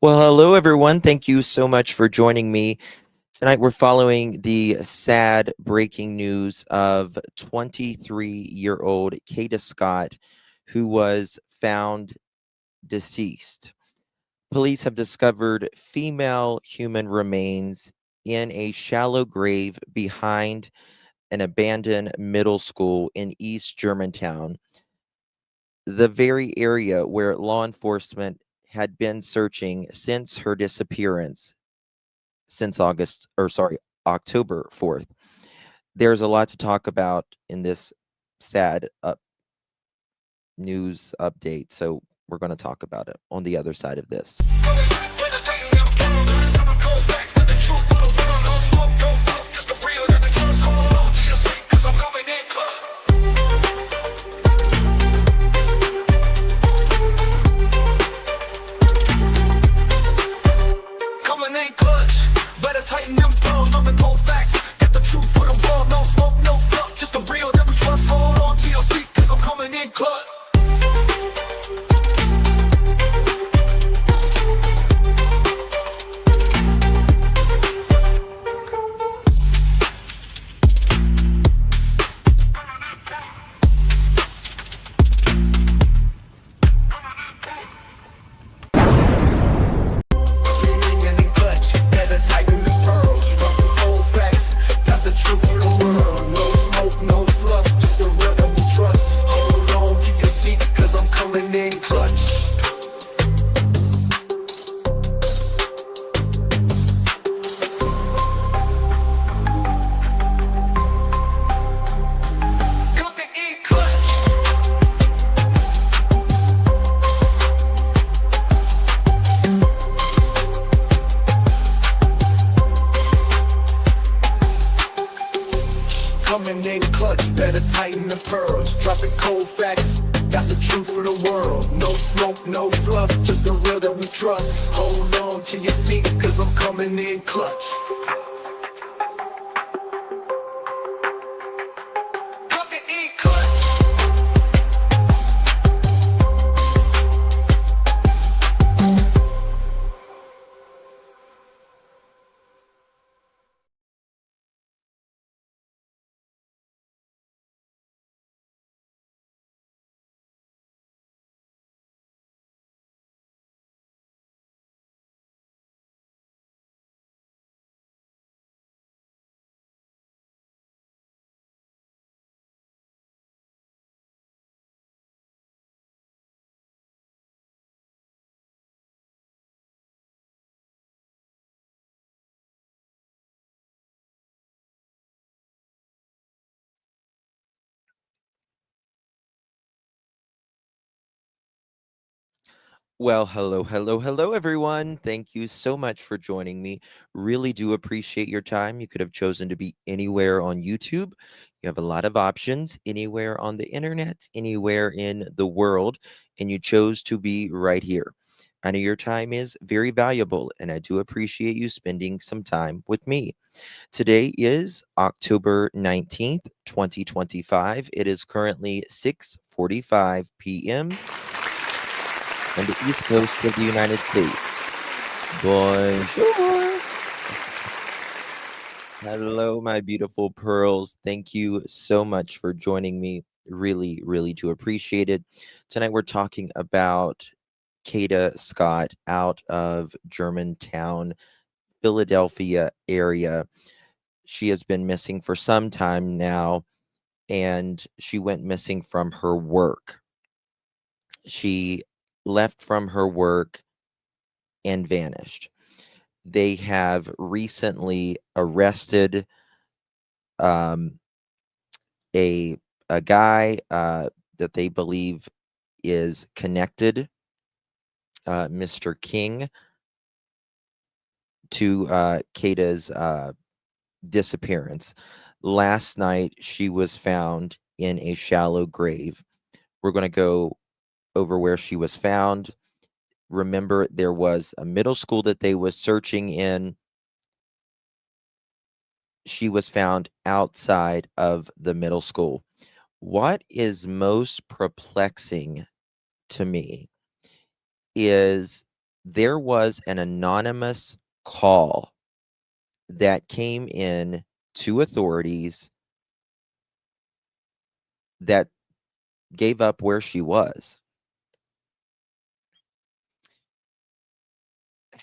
Well, hello, everyone. Thank you so much for joining me. Tonight, we're following the sad breaking news of 23-year-old Kada Scott, who was found deceased. Police have discovered female human remains in a shallow grave behind an abandoned middle school in East Germantown, the very area where law enforcement had been searching since her disappearance since October 4th. There's a lot to talk about in this sad news update, so we're going to talk about it on the other side of this. Coming in clutch, better tighten the pearls. Dropping cold facts, got the truth for the world. No smoke, no fluff, just the real that we trust. Hold on to your seat, cause I'm coming in clutch. Coming in clutch. Well, hello, everyone. Thank you so much for joining me. Really do appreciate your time. You could have chosen to be anywhere on YouTube. You have a lot of options anywhere on the internet, anywhere in the world, and you chose to be right here. I know your time is very valuable, and I do appreciate you spending some time with me. Today is October 19th, 2025. It is currently 6:45 p.m. on the East Coast of the United States. Bonjour. Hello, my beautiful pearls. Thank you so much for joining me. Really do appreciate it. Tonight we're talking about Kada Scott out of Germantown, Philadelphia area. She has been missing for some time now, and she went missing from her work. She left from her work and vanished. They have recently arrested um, a a guy that they believe is connected, Mr. King, to Kata's disappearance. Last night, she was found in a shallow grave. We're going to go over where she was found. Remember, there was a middle school that they was searching in. She was found outside of the middle school. What is most perplexing to me is there was an anonymous call that came in to authorities that gave up where she was.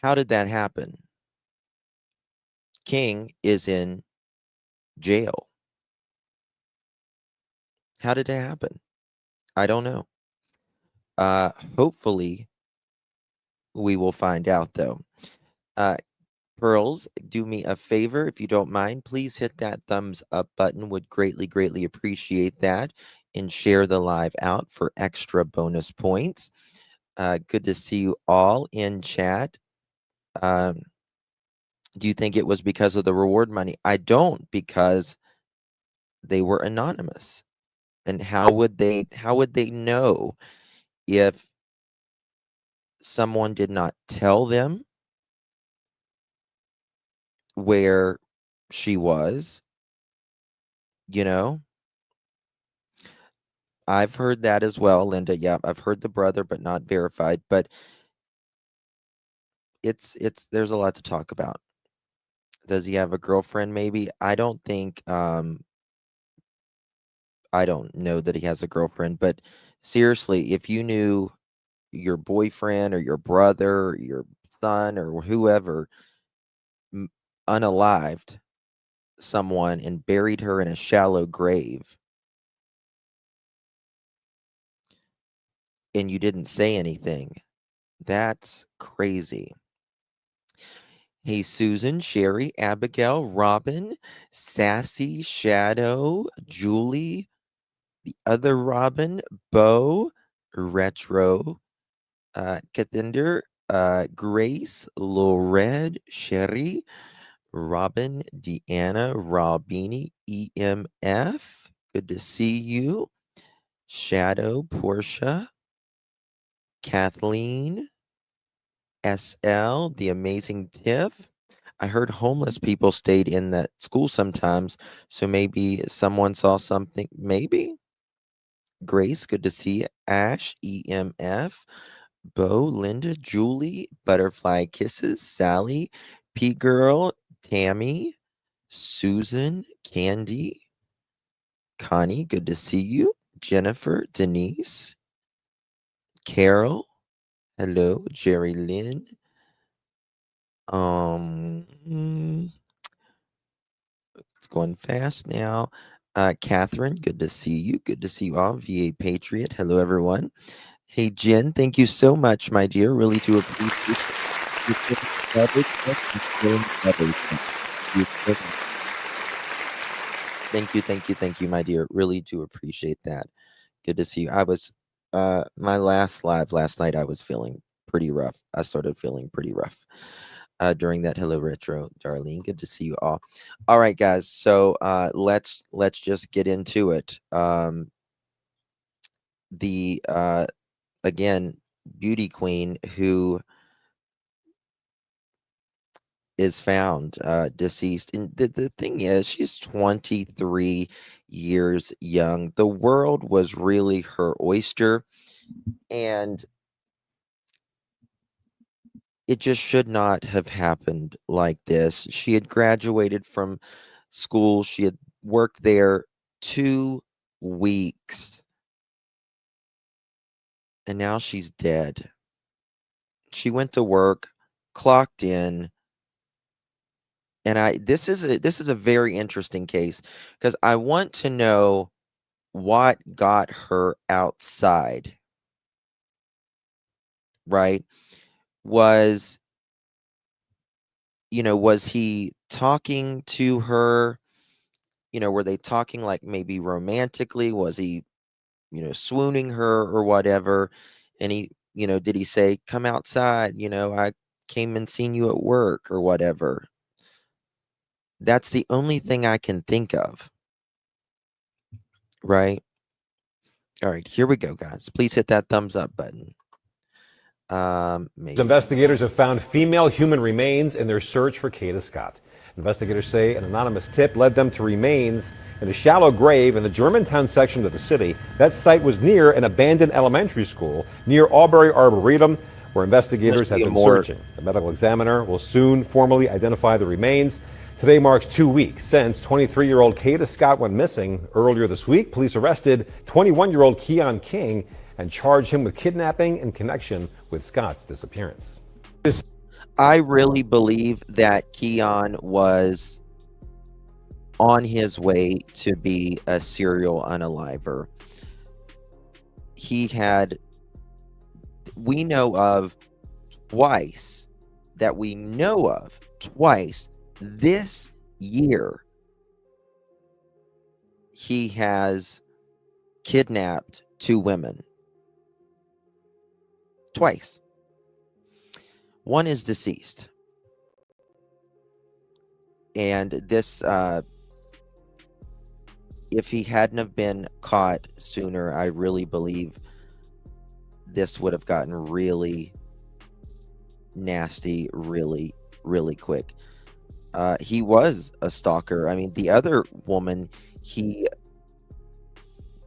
How did that happen? King is in jail. How did it happen? I don't know. Hopefully, we will find out, though. Pearls, do me a favor, if you don't mind, please hit that thumbs up button. Would greatly, greatly appreciate that. And share the live out for extra bonus points. Good to see you all in chat. Do you think it was because of the reward money? I don't, because they were anonymous. And how would they know if someone did not tell them where she was? You know, I've heard that as well, Linda. Yeah, I've heard the brother, but not verified. But it's there's a lot to talk about. Does he have a girlfriend? Maybe. I don't think. I don't know that he has a girlfriend. But seriously, if you knew your boyfriend or your brother, or your son, or whoever unalived someone and buried her in a shallow grave, and you didn't say anything, that's crazy. Hey, Susan, Sherry, Abigail, Robin, Sassy, Shadow, Julie, the other Robin, Bo, Retro, Kathinder, Grace, Lored, Sherry, Robin, Deanna, Robini, EMF. Good to see you. Shadow, Portia, Kathleen, SL, the amazing Tiff. I heard homeless people stayed in that school sometimes, so maybe someone saw something. Maybe. Grace, good to see you. Ash, EMF. Bo, Linda, Julie, Butterfly Kisses, Sally, P Girl, Tammy, Susan, Candy, Connie, good to see you. Jennifer, Denise, Carol, hello, Jerry Lynn. It's going fast now. Catherine, good to see you. Good to see you all. VA Patriot, hello, everyone. Hey, Jen, thank you so much, my dear. Really do appreciate Thank you, my dear. Really do appreciate that. Good to see you. I was, my last live last night, I was feeling pretty rough. I started feeling pretty rough during that. Hello, Retro, Darlene. Good to see you all. All right, guys. So let's just get into it. The again, beauty queen who is found deceased. And the thing is, she's 23 years young. The world was really her oyster. And it just should not have happened like this. She had graduated from school, she had worked there 2 weeks, and now she's dead. She went to work, clocked in, and this is a very interesting case because I want to know what got her outside, right? Was was he talking to her? Were they talking like maybe romantically? Was he, swooning her or whatever? And he, did he say, come outside? I came and seen you at work or whatever. That's the only thing I can think of. Right? All right, here we go, guys. Please hit that thumbs up button. Maybe. Investigators have found female human remains in their search for Kada Scott. Investigators say an anonymous tip led them to remains in a shallow grave in the Germantown section of the city. That site was near an abandoned elementary school near Aubrey Arboretum. where investigators Must be have a been more searching. The medical examiner will soon formally identify the remains. Today marks 2 weeks since 23-year-old Kada Scott went missing. Earlier this week, police arrested 21-year-old Keon King and charged him with kidnapping in connection with Scott's disappearance. I really believe that Keon was on his way to be a serial unaliver. We know of twice this year, he has kidnapped 2 women. Twice. One is deceased. And this, if he hadn't have been caught sooner, I really believe this would have gotten really nasty really, really quick. He was a stalker. I mean, the other woman he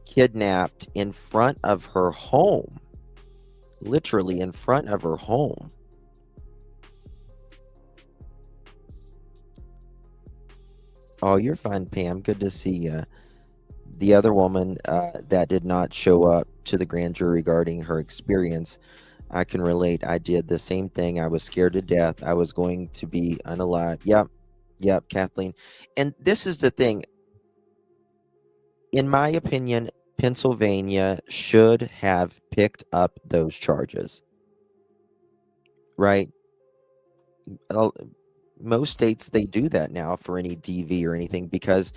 kidnapped in front of her home, literally in front of her home. Oh, you're fine, Pam. Good to see you. The other woman that did not show up to the grand jury regarding her experience, I can relate. I did the same thing. I was scared to death. I was going to be unalive. Yep, Kathleen. And this is the thing. In my opinion, Pennsylvania should have picked up those charges. Right? Most states, they do that now for any DV or anything, because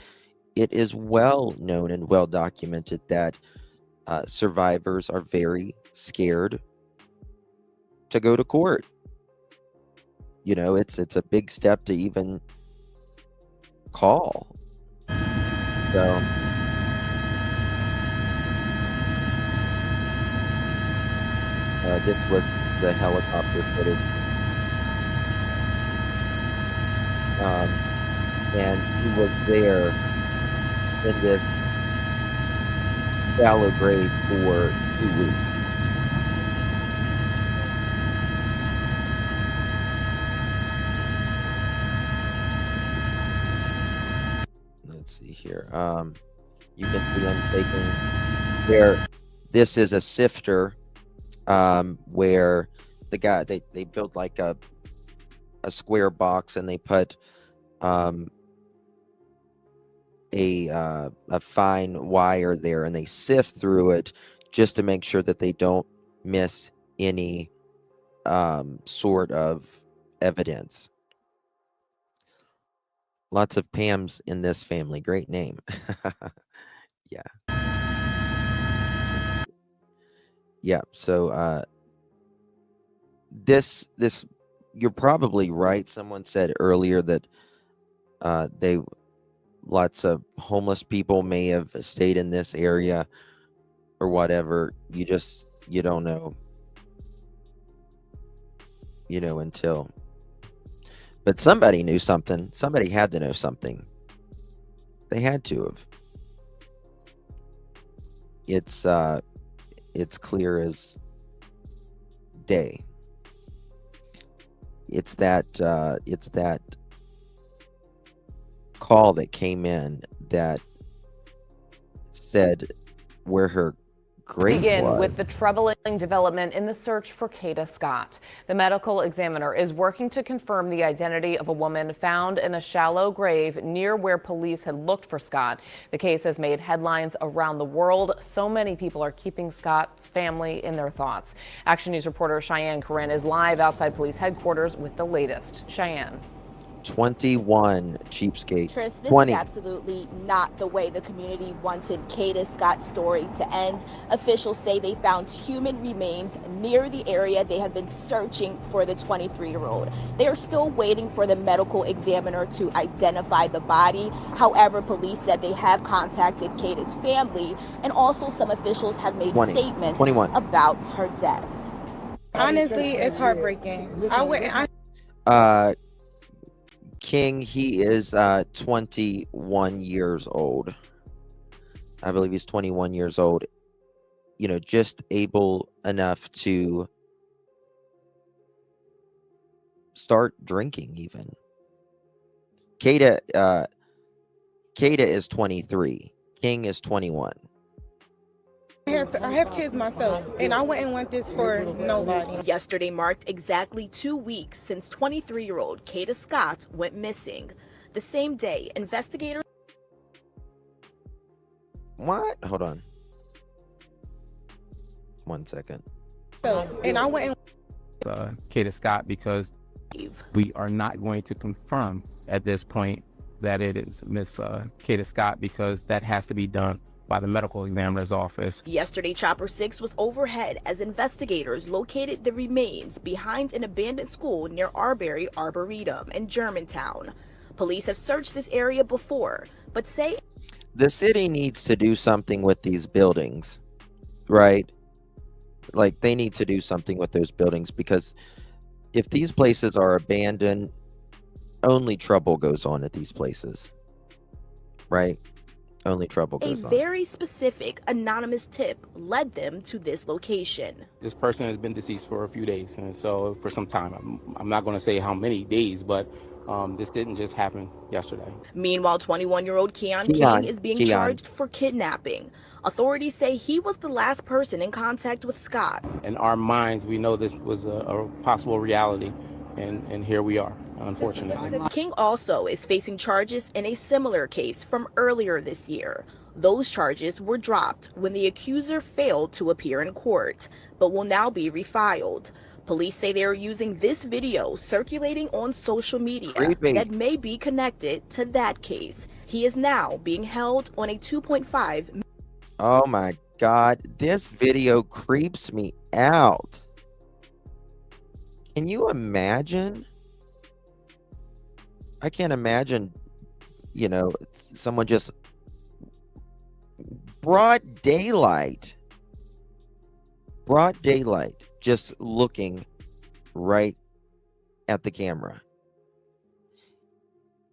it is well known and well documented that survivors are very scared to go to court. You know, it's a big step to even call. So this was the helicopter footage. And he was there in this shallow grave for 2 weeks. Let's see here. You can see him taking there. This is a sifter, where the guy, they built like a square box, and they put a fine wire there, and they sift through it just to make sure that they don't miss any sort of evidence. Lots of Pams in this family. Great name. Yeah. So this you're probably right. Someone said earlier that lots of homeless people may have stayed in this area or whatever. You don't know, until. But somebody knew something. Somebody had to know something. They had to have. It's clear as day. It's that call that came in that said where her grave Begin was. with the troubling development in the search for Kada Scott. The medical examiner is working to confirm the identity of a woman found in a shallow grave near where police had looked for Scott. The case has made headlines around the world. So many people are keeping Scott's family in their thoughts. Action News reporter Cheyenne Corinne is live outside police headquarters with the latest. Cheyenne. 21 cheapskates. Tris, this 20. is absolutely not the way the community wanted Kada Scott's story to end. Officials say they found human remains near the area they have been searching for the 23-year-old. They are still waiting for the medical examiner to identify the body. However, police said they have contacted Kada's family, and also some officials have made statements 21. about her death. Honestly, it's heartbreaking. King, he is 21 years old. I believe he's 21 years old. Just able enough to start drinking even. Kada is 23. King is 21. I have kids myself, and I wouldn't want this for nobody. Yesterday marked exactly 2 weeks since 23-year-old Kada Scott went missing. The same day, investigators. What? Hold on. 1 second. And I wouldn't. Kada Scott, because we are not going to confirm at this point that it is Miss Kada Scott, because that has to be done by the medical examiner's office. Yesterday, Chopper 6 was overhead as investigators located the remains behind an abandoned school near Arbery Arboretum in Germantown. Police have searched this area before, but say The city needs to do something with these buildings, right? Like, they need to do something with those buildings, because if these places are abandoned, only trouble goes on at these places, right? Only trouble a goes on. very specific anonymous tip led them to this location. This person has been deceased for a few days, and so for some time. I'm not going to say how many days, but this didn't just happen yesterday. Meanwhile, 21-year-old Keon King is being charged for kidnapping. Authorities say he was the last person in contact with Scott. In our minds, we know this was a possible reality, and here we are, unfortunately. King also is facing charges in a similar case from earlier this year. Those charges were dropped when the accuser failed to appear in court, but will now be refiled. Police say they are using this video circulating on social media that may be connected to that case. He is now being held on a $2.5 Oh my God, this video creeps me out. Can you imagine? I can't imagine, you know, someone just broad daylight, just looking right at the camera.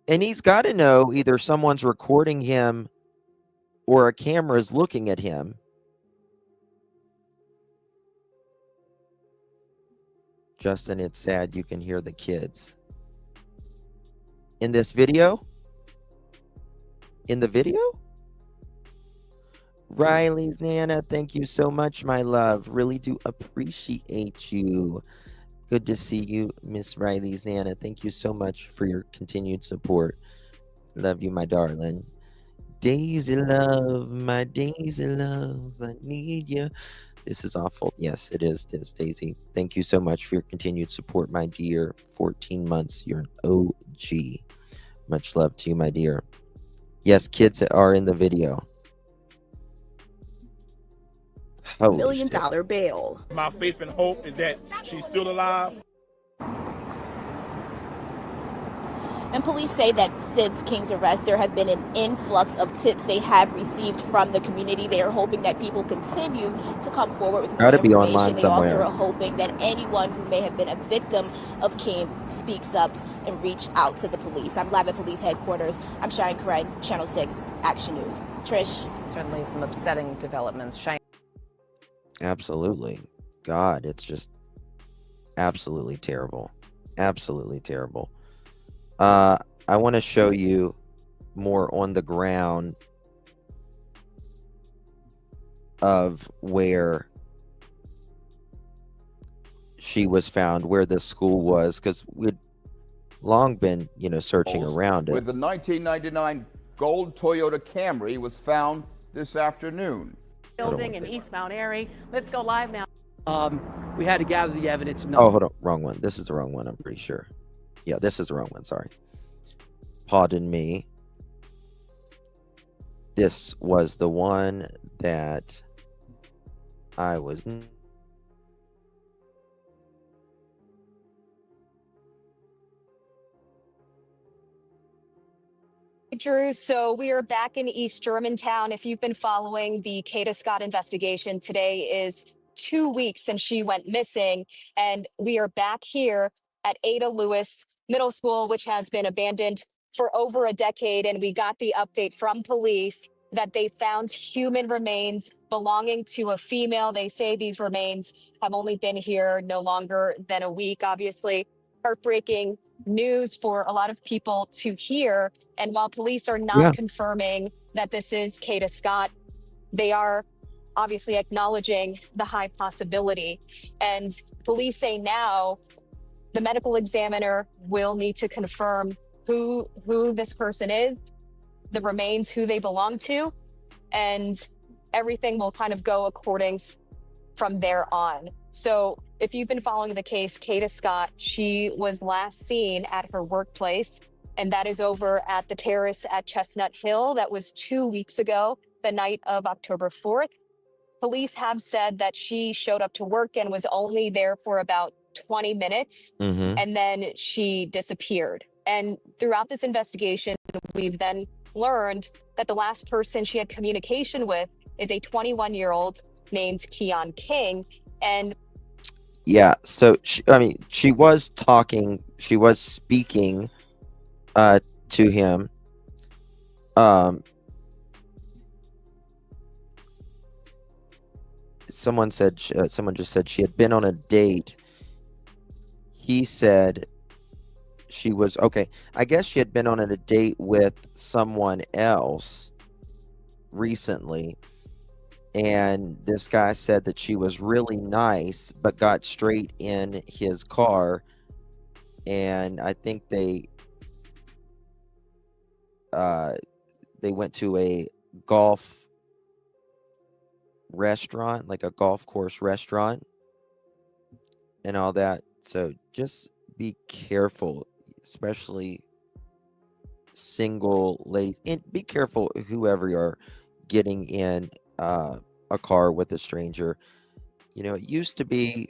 And he's got to know either someone's recording him or a camera is looking at him. Justin, it's sad you can hear the kids. In this video? In the video? Riley's Nana, thank you so much, my love. Really do appreciate you. Good to see you, Miss Riley's Nana. Thank you so much for your continued support. Love you, my darling. Daisy love, my Daisy love, I need you. This is awful. Yes, it is, Daisy. Thank you so much for your continued support, my dear. 14 months, you're an OG. Much love to you, my dear. Yes, kids are in the video. $1 million bail. My faith and hope is that she's still alive. And police say that since King's arrest, there have been an influx of tips they have received from the community. They are hoping that people continue to come forward with more Gotta be information. online They somewhere. also are hoping that anyone who may have been a victim of King speaks up and reach out to the police. I'm live at police headquarters. I'm Cheyenne Karen, Channel 6 Action News. Trish. Certainly some upsetting developments. Absolutely. God, it's just absolutely terrible. Absolutely terrible. I want to show you more on the ground of where she was found, where the school was, because we'd long been, you know, searching around it. With the 1999 gold Toyota Camry was found this afternoon. Building in East Mount Airy. Let's go live now. We had to gather the evidence. Oh, hold on. Wrong one. This is the wrong one, I'm pretty sure. Yeah, this is the wrong one. Sorry. Pardon me. This was the one that I was... Drew, so we are back in East Germantown. If you've been following the Kada Scott investigation, today is 2 weeks since she went missing, and we are back here at Ada Lewis Middle School, which has been abandoned for over a decade. And we got the update from police that they found human remains belonging to a female. They say these remains have only been here no longer than a week. Obviously, heartbreaking news for a lot of people to hear. And while police are not Yeah. confirming that this is Kada Scott, they are obviously acknowledging the high possibility. And police say now the medical examiner will need to confirm who this person is, the remains, who they belong to, and everything will kind of go according from there on. So if you've been following the case, Kada Scott, she was last seen at her workplace, and that is over at the terrace at Chestnut Hill. That was 2 weeks ago, the night of October 4th. Police have said that she showed up to work and was only there for about 20 minutes, and then she disappeared. And throughout this investigation, we've then learned that the last person she had communication with is a 21-year-old named Keon King. And Yeah, so she was talking, she was speaking to him. Someone just said she had been on a date. He said she was okay. I guess she had been on a date with someone else recently. And this guy said that she was really nice, but got straight in his car. And I think they went to a golf restaurant, like a golf course restaurant and all that. So just be careful, especially single ladies, and be careful whoever you are getting in a car with a stranger. You know, it used to be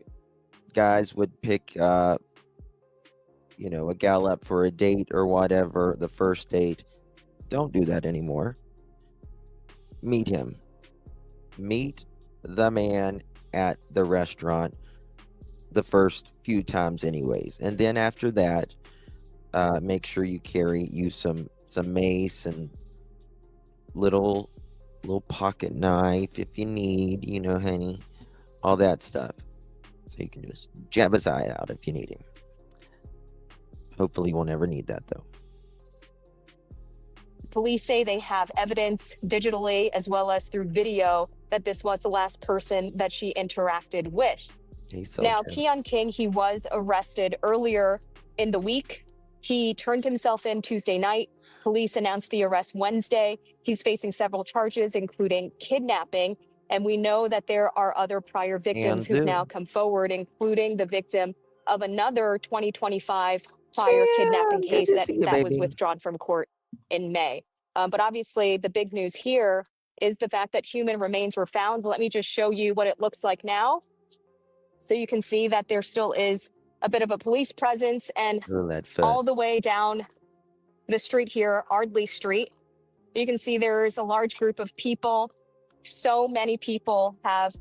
guys would pick a gal up for a date or whatever, the first date. Don't do that anymore. Meet him. Meet the man at the restaurant the first few times anyways. And then after that, make sure you carry some mace and little pocket knife if you need, honey, all that stuff. So you can just jab his eye out if you need him. Hopefully we'll never need that though. police say they have evidence digitally as well as through video that this was the last person that she interacted with. Now, Keon King, he was arrested earlier in the week. He turned himself in Tuesday night. Police announced the arrest Wednesday. He's facing several charges, including kidnapping. And we know that there are other prior victims who've now come forward, including the victim of another 2025 prior kidnapping case that was withdrawn from court in May. But obviously, the big news here is the fact that human remains were found. Let me just show you what it looks like now. So you can see that there still is a bit of a police presence, and all the way down the street here, Ardley Street, you can see there's a large group of people. So many people have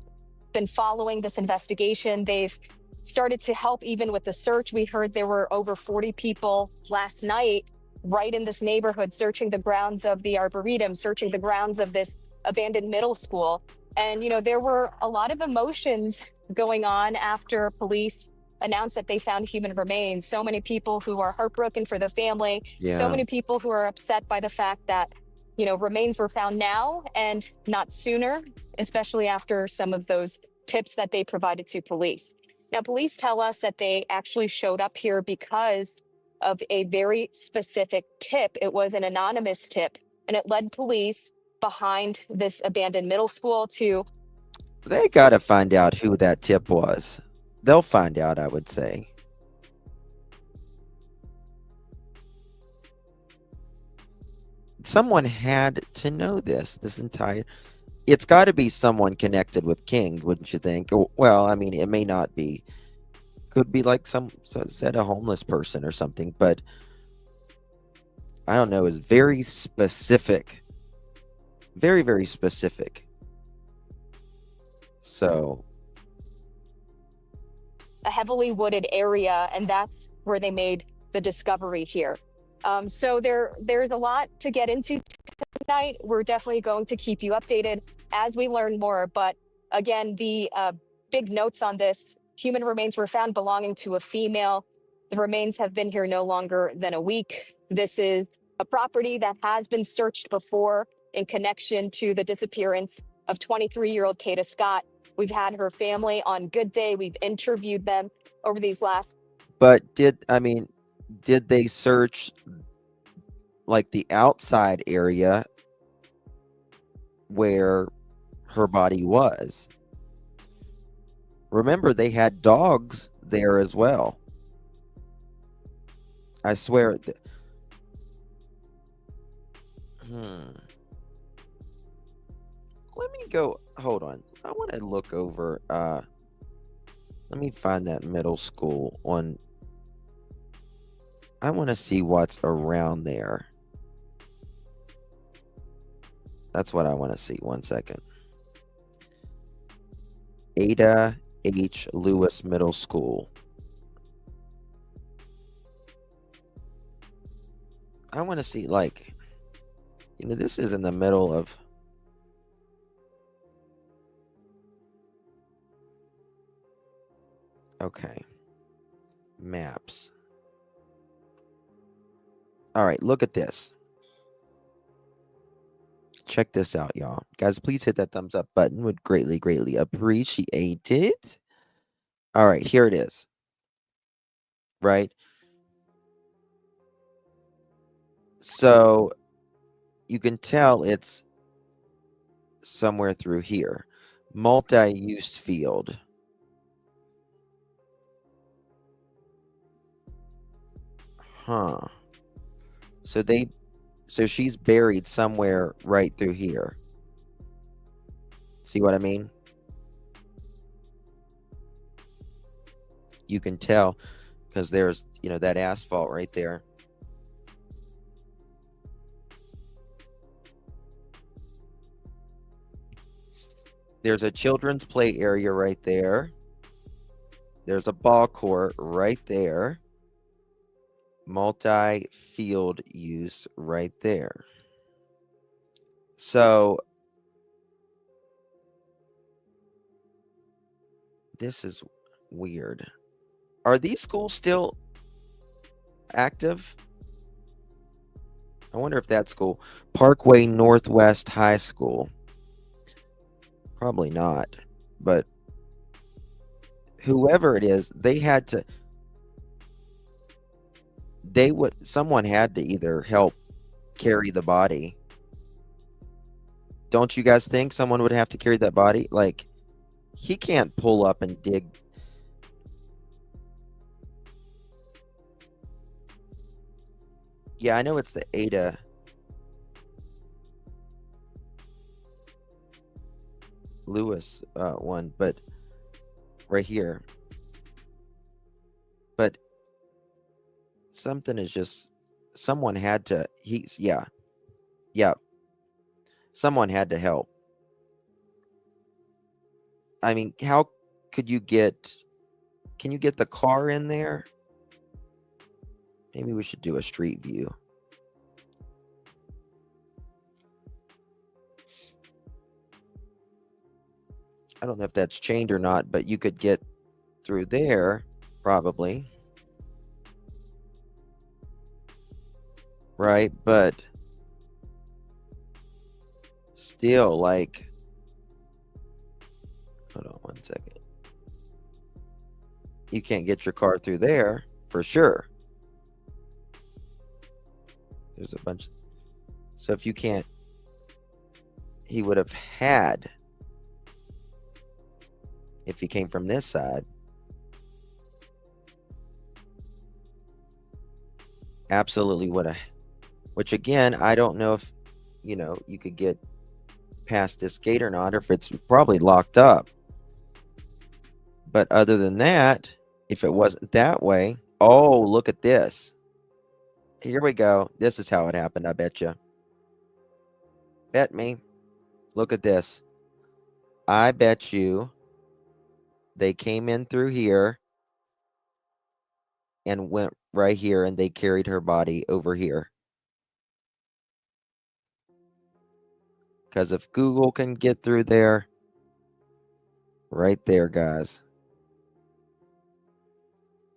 been following this investigation. They've started to help even with the search. We heard there were over 40 people last night right in this neighborhood searching the grounds of the Arboretum, searching the grounds of this abandoned middle school. And, you know, there were a lot of emotions going on after police announced that they found human remains. So many people who are heartbroken for the family, so many people who are upset by the fact that, you know, remains were found now and not sooner, especially after some of those tips that they provided to police. Now, police tell us that they actually showed up here because of a very specific tip. It was an anonymous tip, and it led police behind this abandoned middle school to... They got to find out who that tip was. They'll find out, I would say. Someone had to know this entire... It's got to be someone connected with King, wouldn't you think? Well, I mean, it may not be. Could be like said a homeless person or something, but I don't know. It's very specific. Very, very specific. So... a heavily wooded area, and that's where they made the discovery here. So there's a lot to get into tonight. We're definitely going to keep you updated as we learn more. But again, the big notes on this: human remains were found belonging to a female. The remains have been here no longer than a week. This is a property that has been searched before in connection to the disappearance of 23-year-old Kada Scott. We've had her family on Good Day. We've interviewed them over these last. But did they search like the outside area where her body was? Remember, they had dogs there as well. I swear. Let me go. Hold on. I want to look over. Let me find that middle school on. I want to see what's around there. That's what I want to see. 1 second. Ada H. Lewis Middle School. I want to see, like, this is in the middle of. Okay. Maps. All right, look at this. Check this out, y'all. Guys, please hit that thumbs up button. Would greatly, greatly appreciate it. All right, here it is. Right? So you can tell it's somewhere through here. Multi-use field. Huh. So she's buried somewhere right through here. See what I mean? You can tell because there's, that asphalt right there. There's a children's play area right there. There's a ball court right there. Multi-field use right there. So this is weird. Are these schools still active? I wonder if that school, Parkway Northwest High School. Probably not, but whoever it is, someone had to either help carry the body. Don't you guys think someone would have to carry that body? Like, he can't pull up and dig. Yeah, I know it's the Ada. Lewis one, but right here. But something is just, someone had to, yeah. Someone had to help. I mean, how could you can you get the car in there? Maybe we should do a street view. I don't know if that's chained or not, but you could get through there, probably. Right? But still, like, hold on 1 second. You can't get your car through there, for sure. There's a bunch. So if you can't, he would have had, if he came from this side, absolutely would have. Which again, I don't know if, you could get past this gate or not, or if it's probably locked up. But other than that, if it wasn't that way, oh, look at this. Here we go. This is how it happened, I bet you. Bet me. Look at this. I bet you they came in through here and went right here, and they carried her body over here. Because if Google can get through there, right there, guys.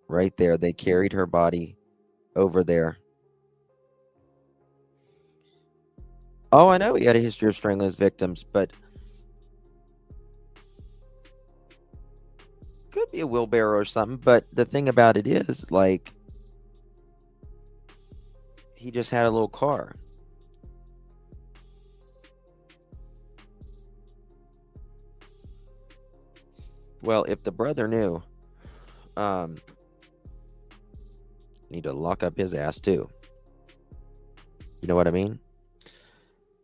Right there. They carried her body over there. Oh, I know he had a history of strangling his victims, but could be a wheelbarrow or something. But the thing about it is, like, he just had a little car. Well, if the brother knew, need to lock up his ass too. You know what I mean?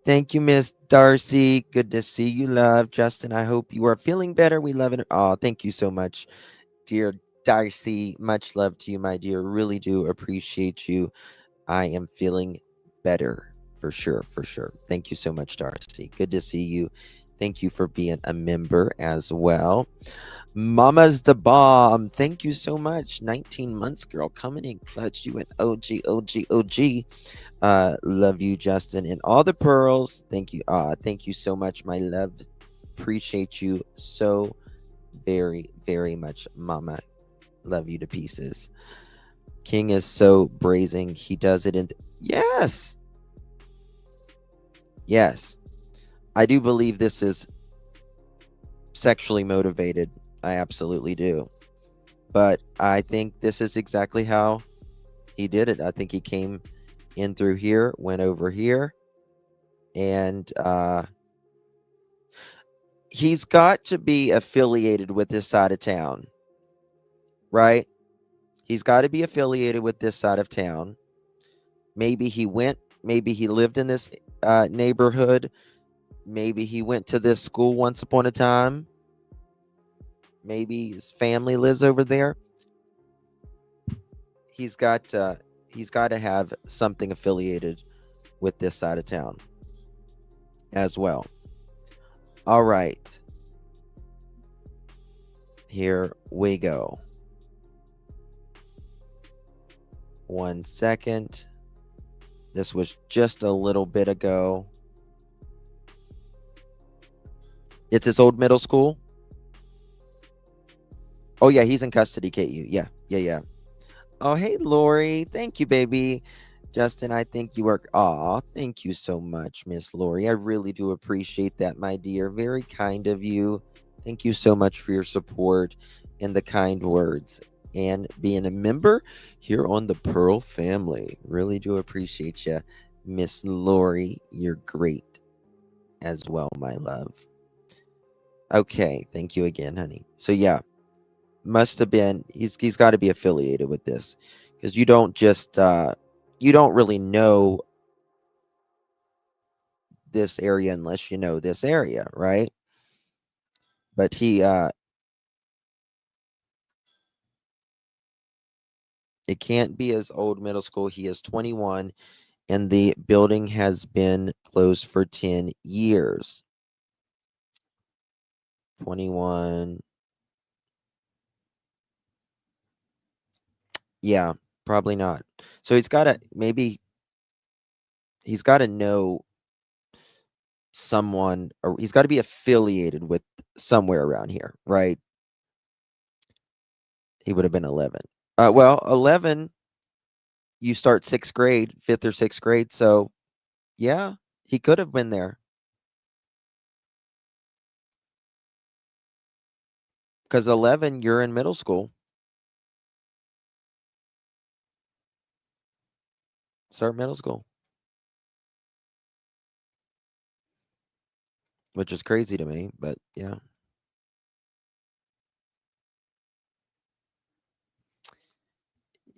Thank you, Miss Darcy. Good to see you, love. Justin, I hope you are feeling better. We love it. Oh, thank you so much, dear Darcy. Much love to you, my dear. Really do appreciate you. I am feeling better for sure, for sure. Thank you so much, Darcy. Good to see you. Thank you for being a member as well. Mama's the bomb. Thank you so much. 19 months, girl. Coming in clutch. You an OG, OG, OG. Love you, Justin, and all the pearls. Thank you. Thank you so much, my love. Appreciate you so very, very much, Mama. Love you to pieces. King is so brazen. He does it in. Yes. Yes. I do believe this is sexually motivated. I absolutely do. But I think this is exactly how he did it. I think he came in through here, went over here, and he's got to be affiliated with this side of town, right? He's got to be affiliated with this side of town. Maybe he lived in this neighborhood. Maybe he went to this school once upon a time. Maybe his family lives over there. He's got to have something affiliated with this side of town as well. All right. Here we go. 1 second. This was just a little bit ago. It's his old middle school. Oh, yeah, he's in custody, KU. Yeah. Oh, hey, Lori. Thank you, baby. Justin, I think you are. Aw, thank you so much, Miss Lori. I really do appreciate that, my dear. Very kind of you. Thank you so much for your support and the kind words and being a member here on the Pearl family. Really do appreciate you, Miss Lori. You're great as well, my love. Okay, thank you again, honey. So yeah, must have been he's got to be affiliated with this because you don't just you don't really know this area unless you know this area, right? But he it can't be his old middle school. He is 21 and the building has been closed for 10 years. 21. Yeah, probably not. So he's got to know someone, or he's got to be affiliated with somewhere around here, right? He would have been 11. Well, 11, you start 6th grade, 5th or 6th grade. So yeah, he could have been there. Because 11, you're in middle school. Start middle school. Which is crazy to me, but yeah.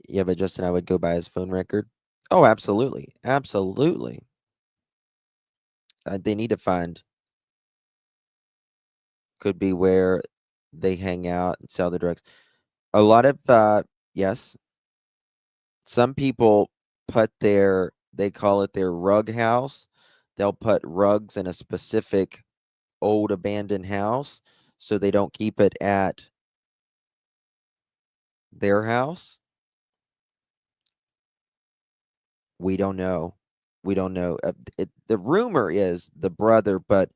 Yeah, but Justin, I would go by his phone record. Oh, absolutely. Absolutely. They need to find, could be where they hang out and sell the drugs. A lot of, yes, some people they call it their rug house. They'll put rugs in a specific old abandoned house so they don't keep it at their house. We don't know. We don't know. The rumor is the brother, but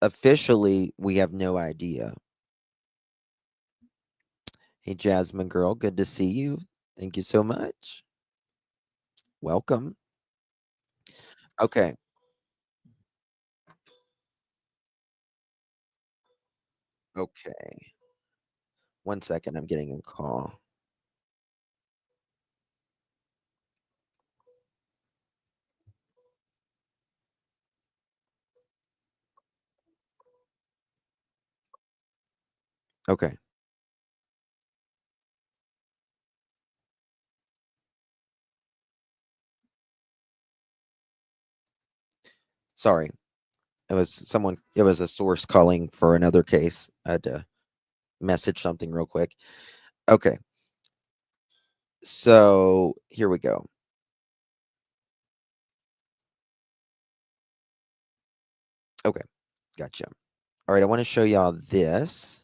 officially we have no idea. Hey, Jasmine girl, good to see you. Thank you so much. Welcome. Okay. Okay. 1 second, I'm getting a call. Okay. Sorry. It was a source calling for another case. I had to message something real quick. Okay. So here we go. Okay. Gotcha. All right. I want to show y'all this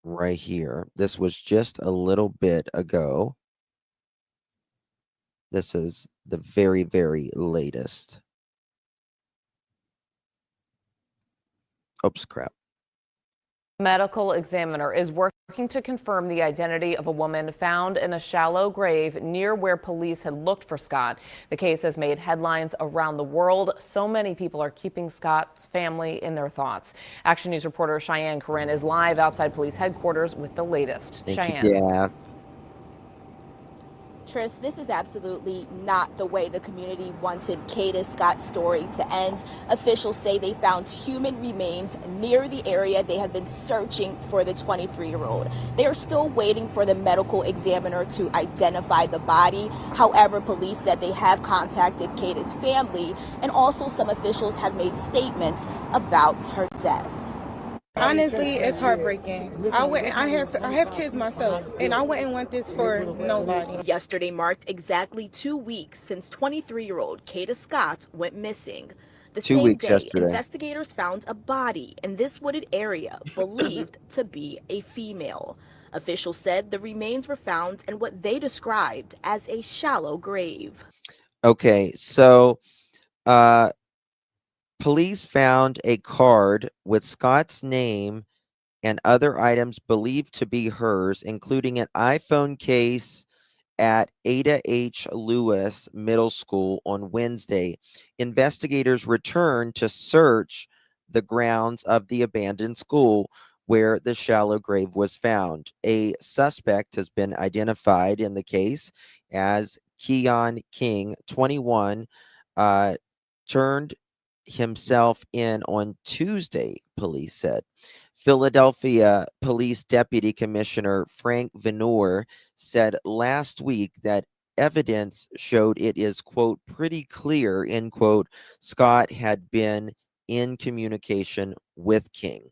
right here. This was just a little bit ago. This is the very, very latest. Oops, crap. Medical examiner is working to confirm the identity of a woman found in a shallow grave near where police had looked for Scott. The case has made headlines around the world. So many people are keeping Scott's family in their thoughts. Action News reporter Cheyenne Corinne is live outside police headquarters with the latest. Thank you, Cheyenne. Gaff. Tris, this is absolutely not the way the community wanted Kada Scott's story to end. Officials say they found human remains near the area. They have been searching for the 23-year-old. They are still waiting for the medical examiner to identify the body. However, police said they have contacted Kada's family, and also some officials have made statements about her death. Honestly, it's heartbreaking. I have kids myself, and I wouldn't want this for nobody. Yesterday marked exactly 2 weeks since 23-year-old Kada Scott went missing. The 2 same weeks day, yesterday. investigators found a body in this wooded area believed to be a female. Officials said the remains were found in what they described as a shallow grave. Okay, so police found a card with Scott's name and other items believed to be hers, including an iPhone case at Ada H. Lewis Middle School on Wednesday. Investigators returned to search the grounds of the abandoned school where the shallow grave was found. A suspect has been identified in the case as Keon King, 21, turned himself in on Tuesday, police said. Philadelphia Police Deputy Commissioner Frank Venor said last week that evidence showed it is, quote, pretty clear, end quote, Scott had been in communication with King.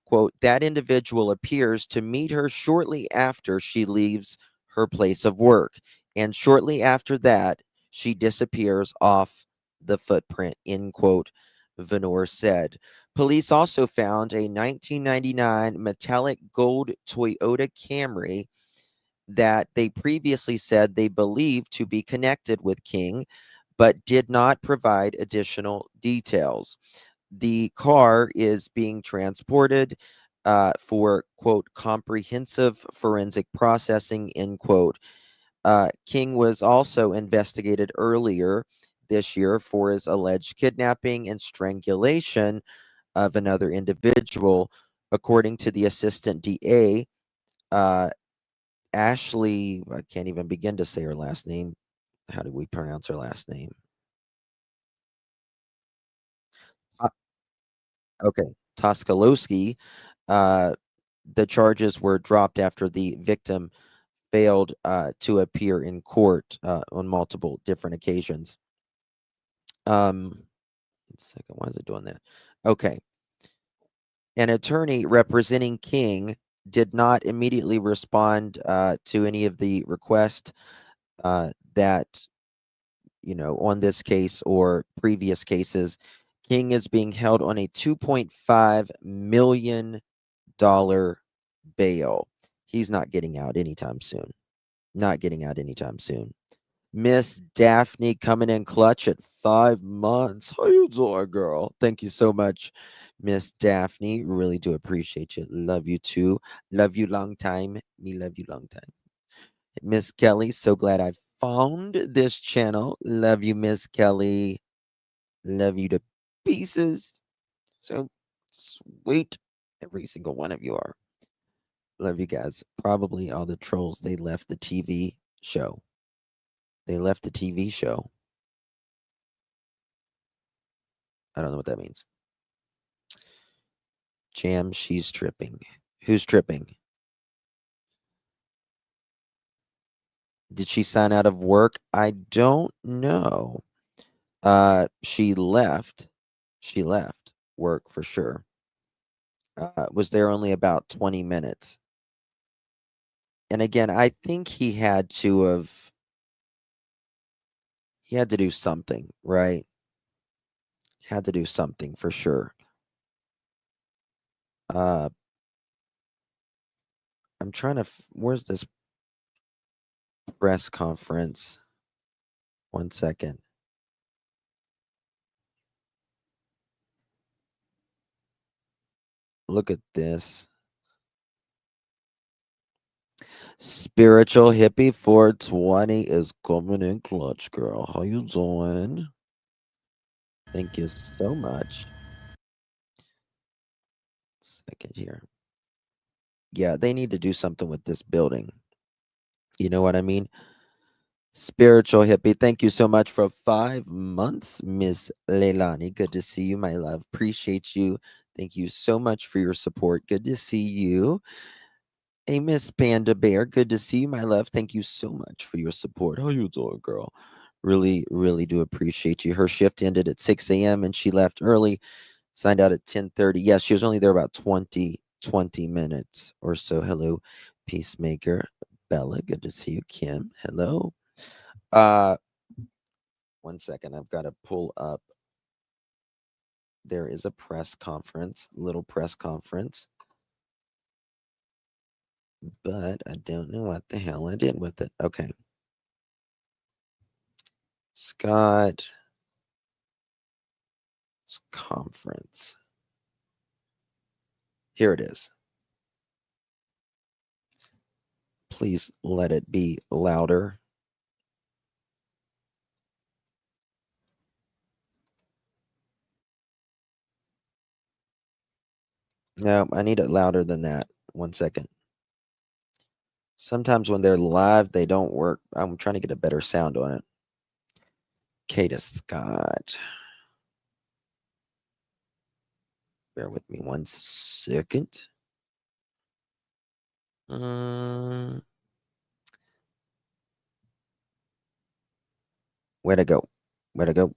Quote, that individual appears to meet her shortly after she leaves her place of work. And shortly after that, she disappears off the footprint, end quote, Venor said. Police also found a 1999 metallic gold Toyota Camry that they previously said they believed to be connected with King, but did not provide additional details. The car is being transported for, quote, comprehensive forensic processing, end quote. King was also investigated earlier this year for his alleged kidnapping and strangulation of another individual. According to the assistant DA, Ashley, I can't even begin to say her last name. How do we pronounce her last name? Okay, Toskalowski. The charges were dropped after the victim failed to appear in court on multiple different occasions. 1 second, why is it doing that? Okay. An attorney representing King did not immediately respond to any of the requests that, on this case or previous cases. King is being held on a $2.5 million bail. He's not getting out anytime soon. Not getting out anytime soon. Miss Daphne coming in clutch at 5 months. How you doing, girl? Thank you so much, Miss Daphne. Really do appreciate you. Love you too. Love you long time. Me love you long time. Miss Kelly, so glad I found this channel. Love you, Miss Kelly. Love you to pieces. So sweet. Every single one of you are. Love you guys. Probably all the trolls, they left the TV show. They left the TV show. I don't know what that means. Jam, she's tripping. Who's tripping? Did she sign out of work? I don't know. She left. She left work for sure. Was there only about 20 minutes. And again, I think he had to do something, right? Had to do something for sure. I'm trying to, where's this press conference? 1 second. Look at this. Spiritual Hippie 420 is coming in clutch, girl. How you doing? Thank you so much. Second here. Yeah, they need to do something with this building. You know what I mean? Spiritual Hippie, thank you so much for 5 months, Miss Leilani. Good to see you, my love. Appreciate you. Thank you so much for your support. Good to see you. Hey, Miss Panda Bear, good to see you, my love. Thank you so much for your support. How you doing, girl? Really, really do appreciate you. Her shift ended at 6 a.m. and she left early, signed out at 10:30. Yeah, she was only there about 20 minutes or so. Hello, Peacemaker. Bella, good to see you. Kim, hello. 1 second, I've got to pull up. There is a press conference, little press conference. But I don't know what the hell I did with it. Okay. Scott's conference. Here it is. Please let it be louder. No, I need it louder than that. 1 second. Sometimes when they're live, they don't work. I'm trying to get a better sound on it. Kada Scott. Bear with me 1 second. Way to go. Way to go.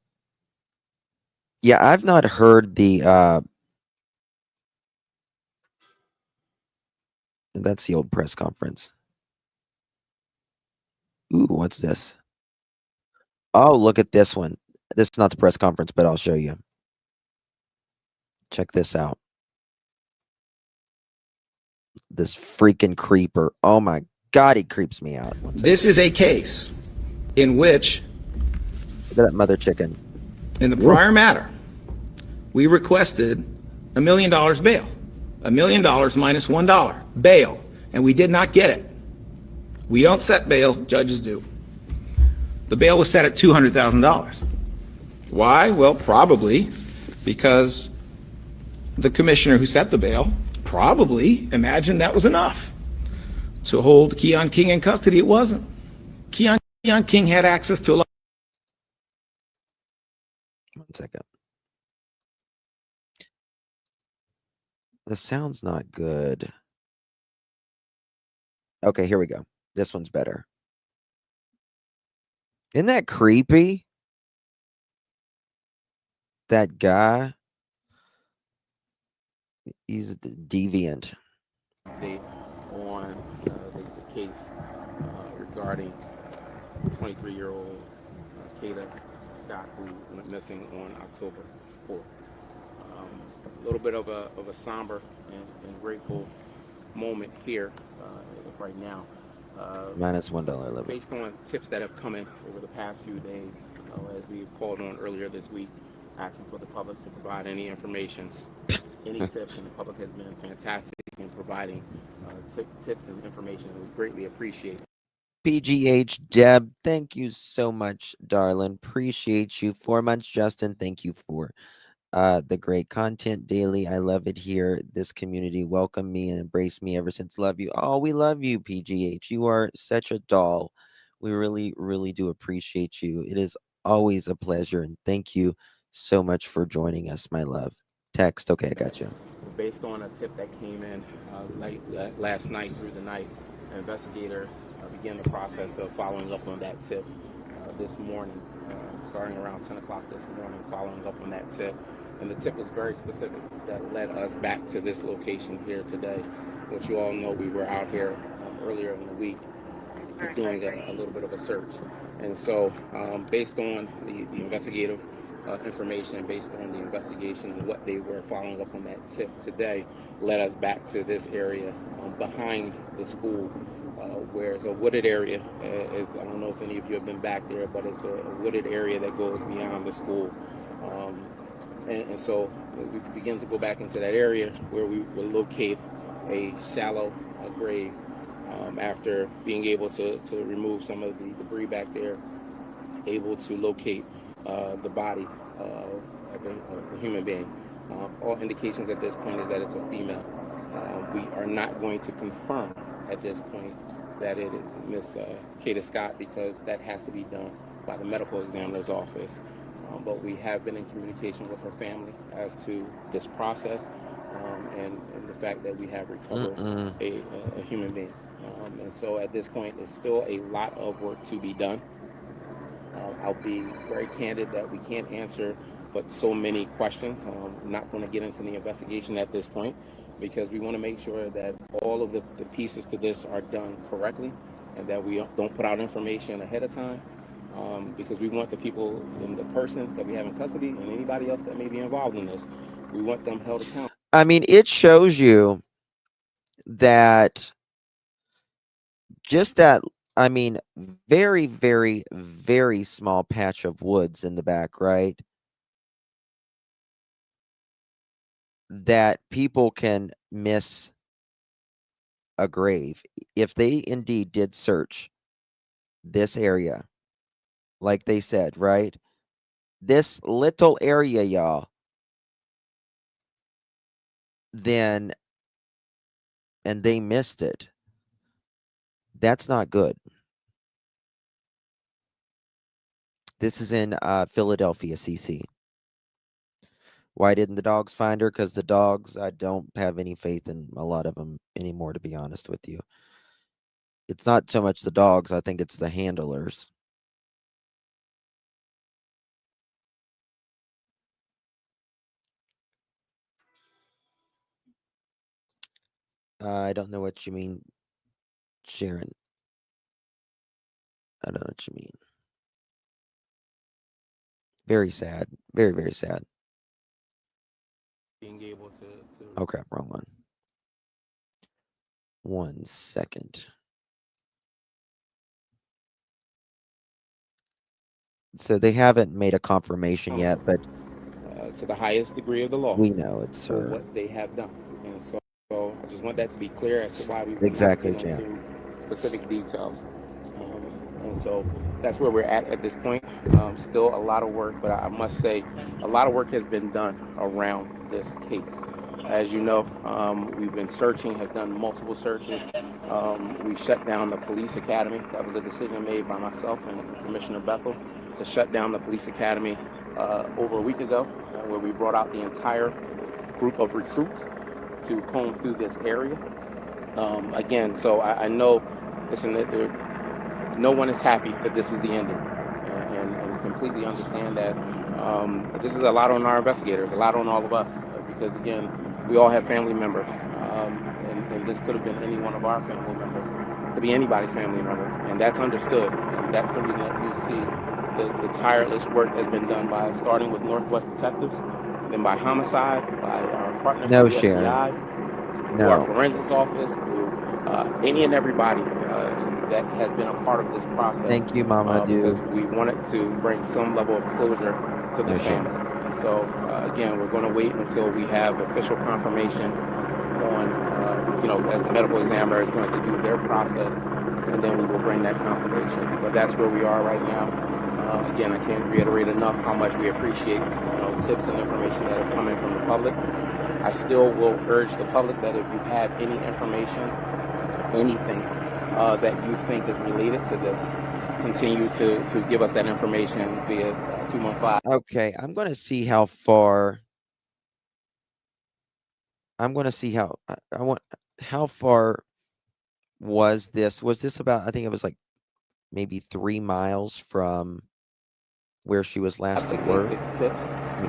Yeah, I've not heard the that's the old press conference. Ooh, what's this? Oh, look at this one. This is not the press conference, but I'll show you. Check this out. This freaking creeper. Oh my God, he creeps me out. This is a case in which, look at that mother chicken. in the prior matter, we requested $1 million bail. $1 million minus $1 bail, and we did not get it. We don't set bail, judges do. The bail was set at $200,000. Why? Well, probably because the commissioner who set the bail probably imagined that was enough to hold Keon King in custody. It wasn't. Keon King had access to a lot. 1 second. The sound's not good. Okay, here we go. This one's better. Isn't that creepy? That guy. He's deviant. Update on the case regarding 23-year-old Kada Scott, who went missing on October 4th. A little bit of a somber and grateful moment here right now. Minus $1 limit. Based on tips that have come in over the past few days, as we called on earlier this week, asking for the public to provide any information, any tips, and the public has been fantastic in providing tips and information, and we greatly appreciate it. PGH Deb, thank you so much, darling. Appreciate you. 4 months, Justin. Thank you for the great content daily. I love it here. This community welcomed me and embraced me ever since. Love you. Oh, we love you, PGH. You are such a doll. We really, really do appreciate you. It is always a pleasure, and thank you so much for joining us, my love. Text. Okay, I got you. Based on a tip that came in last night through the night, investigators began the process of following up on that tip this morning, starting around 10 o'clock this morning, following up on that tip. And the tip was very specific that led us back to this location here today, which you all know we were out here earlier in the week doing a little bit of a search. And so based on the investigative information, based on the investigation and what they were following up on that tip today, led us back to this area behind the school, where it's a wooded area. I don't know if any of you have been back there, but it's a wooded area that goes beyond the school. And so we begin to go back into that area where we will locate a shallow grave after being able to remove some of the debris back there, able to locate the body of a human being. All indications at this point is that it's a female. We are not going to confirm at this point that it is Miss Kada Scott, because that has to be done by the medical examiner's office. But we have been in communication with her family as to this process and the fact that we have recovered a human being. And so at this point, there's still a lot of work to be done. I'll be very candid that we can't answer but so many questions. I'm not going to get into the investigation at this point because we want to make sure that all of the pieces to this are done correctly and that we don't put out information ahead of time. Because we want the people and the person that we have in custody and anybody else that may be involved in this, we want them held accountable. I mean, it shows you that just that, I mean, very, very, very small patch of woods in the back, right? That people can miss a grave. If they indeed did search this area, like they said, right? This little area, y'all, then, and they missed it. That's not good. This is in Philadelphia, CC. Why didn't the dogs find her? Because the dogs, I don't have any faith in a lot of them anymore, to be honest with you. It's not so much the dogs. I think it's the handlers. I don't know what you mean, Sharon. I don't know what you mean. Very sad. Very, very sad. Being able to Okay, wrong one. 1 second. So they haven't made a confirmation yet, but to the highest degree of the law, we know it's for her. what they have done. And so I just want that to be clear as to why we Exactly, not get Jam. into specific details. And so that's where we're at this point. Still a lot of work, but I must say a lot of work has been done around this case. As you know, we've been searching, have done multiple searches. We shut down the police academy. That was a decision made by myself and Commissioner Bethel to shut down the police academy over a week ago, where we brought out the entire group of recruits to comb through this area. Again, so I know, listen, no one is happy that this is the ending, and completely understand that this is a lot on our investigators, a lot on all of us, because again, we all have family members, and this could have been any one of our family members, could be anybody's family member, and that's understood, and that's the reason that you see the tireless work that's been done by starting with Northwest Detectives, then by Homicide, by our partners No, with the Sharon. FBI, to No. our forensics office, to any and everybody that has been a part of this process. Thank you, Mama Because Dude. we wanted to bring some level of closure to the family. And so, again, we're going to wait until we have official confirmation on, as the medical examiner is going to do their process, and then we will bring that confirmation. But that's where we are right now. Again, I can't reiterate enough how much we appreciate, tips and information that are coming from the public. I still will urge the public that if you have any information, anything that you think is related to this, continue to give us that information via 215. Okay, I'm going to see how far. I'm going to see how how far was this? Was this about? I think it was like maybe 3 miles from where she was last at work. 686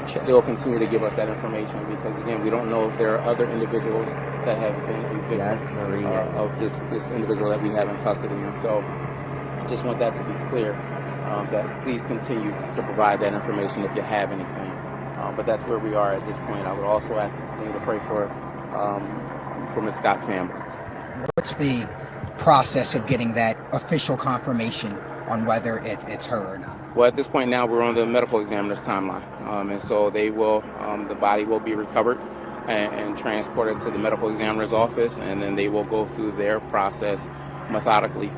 tips. Still continue to give us that information because again, we don't know if there are other individuals that have been a victim of this individual that we have in custody. And so, I just want that to be clear. That please continue to provide that information if you have anything. But that's where we are at this point. I would also ask you to continue to pray for Ms. Scott's family. What's the process of getting that official confirmation on whether it's her or not? Well, at this point now, we're on the medical examiner's timeline. And so they will, the body will be recovered and transported to the medical examiner's office, and then they will go through their process methodically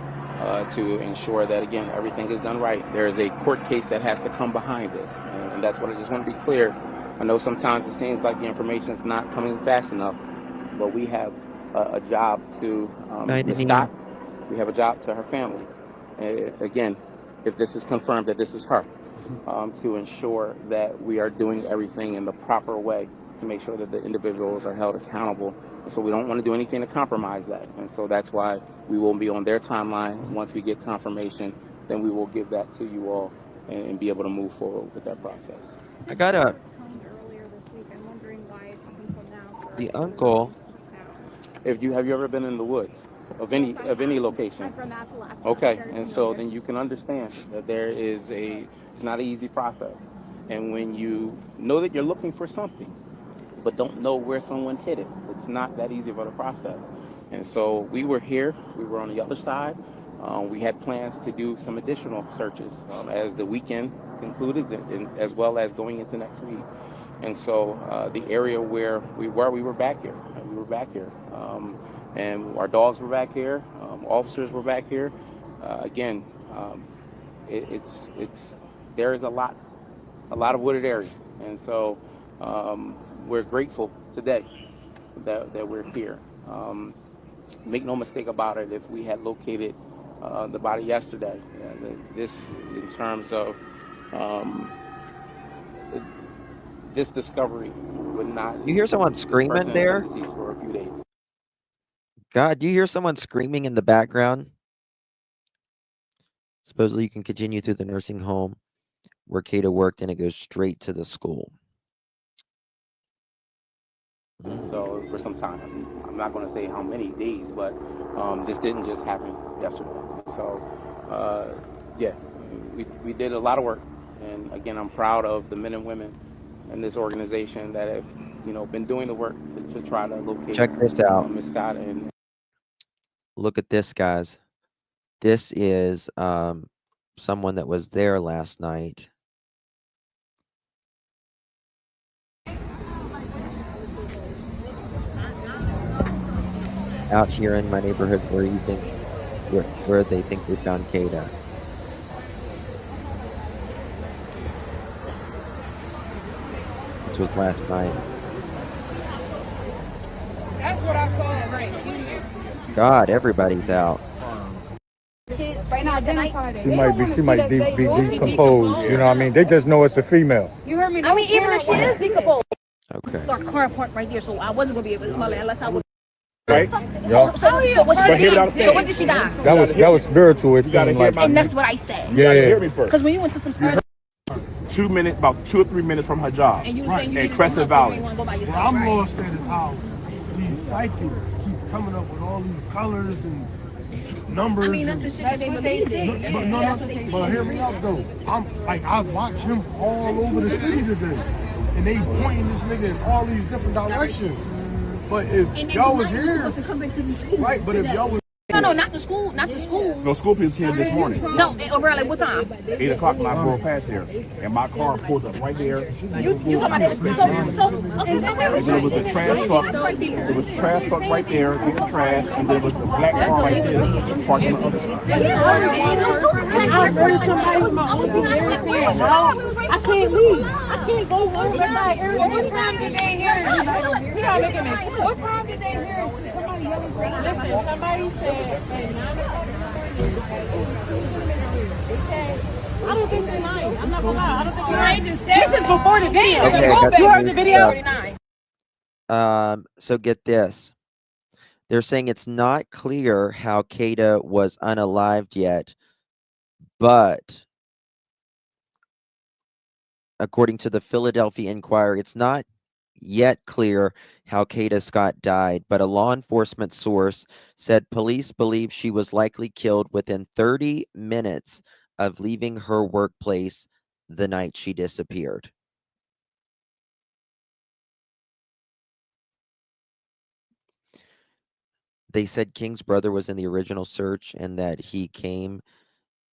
to ensure that, again, everything is done right. There is a court case that has to come behind this, and that's what I just want to be clear. I know sometimes it seems like the information is not coming fast enough, but we have a job to Ms. Scott. We have a job to her family. Again, if this is confirmed that this is her, to ensure that we are doing everything in the proper way to make sure that the individuals are held accountable. And so we don't want to do anything to compromise that. And so that's why we will be on their timeline. Once we get confirmation, then we will give that to you all and be able to move forward with that process. I got the uncle. Have you ever been in the woods of any location? I'm from Appalachia. Okay, and so then you can understand that it's not an easy process. And when you know that you're looking for something, but don't know where someone hid it, it's not that easy of a process. And so we were here, we were on the other side. We had plans to do some additional searches as the weekend concluded, and as well as going into next week. And so the area where we were back here. We were back here. And our dogs were back here. Officers were back here. Again, there is a lot of wooded area. And so we're grateful today that we're here. Make no mistake about it, if we had located the body yesterday, this in terms of this discovery would not. You hear someone screaming there? For a few days. God, do you hear someone screaming in the background? Supposedly you can continue through the nursing home where Kada worked, and it goes straight to the school. So for some time, I'm not going to say how many days, but this didn't just happen yesterday. So yeah, we did a lot of work, and again, I'm proud of the men and women in this organization that have been doing the work to try to locate. Check this out. Ms. Scott. And look at this, guys. This is someone that was there last night. Out here in my neighborhood, where they think they found Kada. This was last night. That's what I saw right here. God, everybody's out. Right now, tonight, She might be decomposed. You know what I mean? They just know it's a female. You heard me? I mean, even if she is decomposed. Okay. Our current point right here, so I wasn't gonna be able to smell it unless I was. Right? Yeah. So what did she die? That was spiritual. It seemed like. And that's what I said. Yeah. Because when you went to some spiritual. About 2 or 3 minutes from her job. And you were saying you in Crescent Valley. What I'm lost at is how these psychics keep coming up with all these colors and numbers. I mean, that's the shit that they see. But hear me out though. I watch him all over the city today, and they pointing this nigga in all these different directions. But if y'all was here, right? But if y'all was no, not the school, not the school. No, school people here this morning. No, over like what time? 8 o'clock when I drove past here. And my car pulled up right there. You talking about that? Okay, so where And then it was the trash truck. There was a trash truck right there, getting trash, and there was the black car right there, parked on the other side. I can't leave. I can't go home at night. What time did they hear it? What time did they hear it? Somebody yelling for us. Listen, somebody said at 9 o'clock. I don't think they're 9. I'm not gonna lie. I don't think they're 9. This is before the video. Okay, You heard the video? So get this. They're saying it's not clear how Kada was unalived yet, but according to the Philadelphia Inquirer, it's not yet clear how Kada Scott died, but a law enforcement source said police believe she was likely killed within 30 minutes of leaving her workplace the night she disappeared. They said King's brother was in the original search and that he came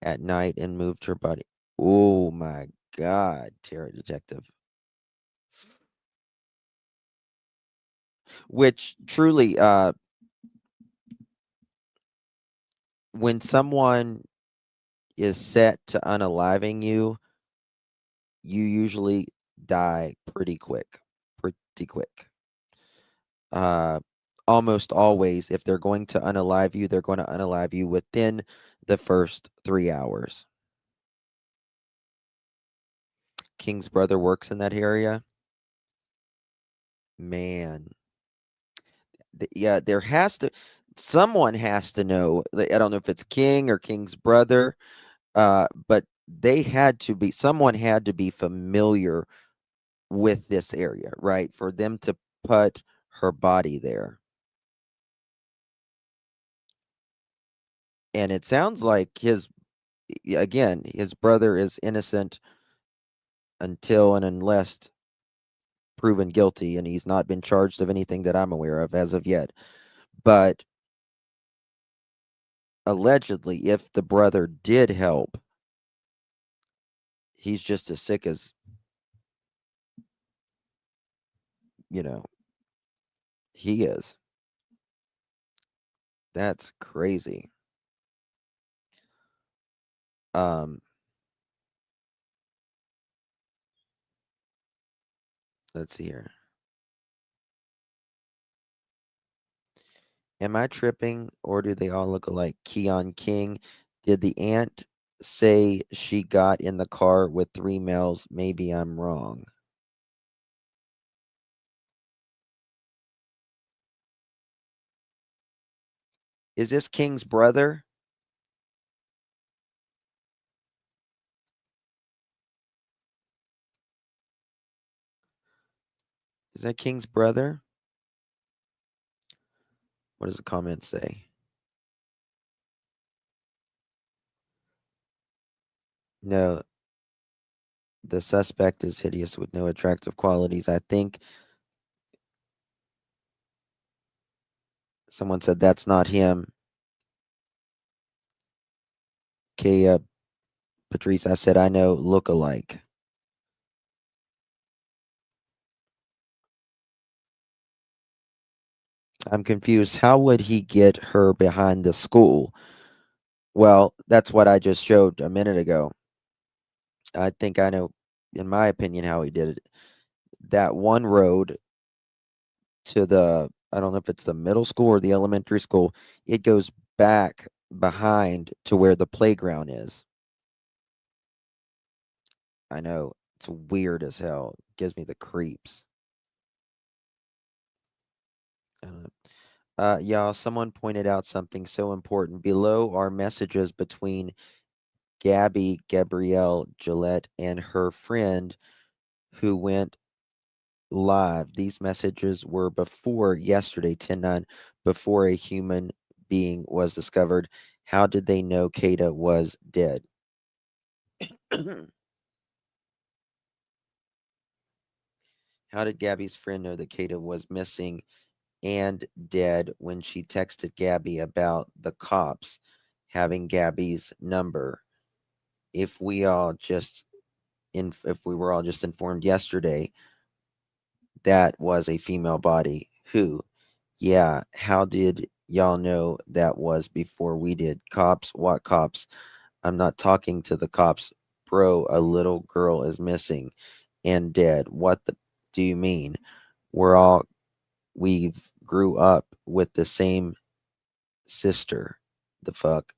at night and moved her body. Oh my God, Terror Detective. Which truly, when someone is set to unaliving you, you usually die pretty quick. Almost always, if they're going to unalive you, they're going to unalive you within the first 3 hours. King's brother works in that area. Man. Yeah, someone has to know. I don't know if it's King or King's brother, but someone had to be familiar with this area, right? For them to put her body there. And it sounds like his brother is innocent until and unless proven guilty, and he's not been charged of anything that I'm aware of as of yet. But allegedly, if the brother did help, he's just as sick as, he is. That's crazy. Let's see here. Am I tripping, or do they all look alike? Keon King. Did the aunt say she got in the car with 3 males? Maybe I'm wrong. Is this King's brother? Is that King's brother? What does the comment say? No. The suspect is hideous with no attractive qualities. I think someone said that's not him. Okay, Patrice, I said I know look-alike. I'm confused. How would he get her behind the school? Well, that's what I just showed a minute ago. I think I know, in my opinion, how he did it. That one road to I don't know if it's the middle school or the elementary school, it goes back behind to where the playground is. I know, it's weird as hell. It gives me the creeps. I don't know. Y'all, someone pointed out something so important. Below are messages between Gabby, Gabrielle, Gillette, and her friend who went live. These messages were before yesterday, 10/9, before a human being was discovered. How did they know Kada was dead? How did Gabby's friend know that Kada was missing and dead when she texted Gabby about the cops having Gabby's number. If we all just if we were all just informed yesterday that was a female body, who? Yeah, how did y'all know that was before we did? Cops? What cops? I'm not talking to the cops. Bro, a little girl is missing and dead. What do you mean? We grew up with the same sister. The fuck?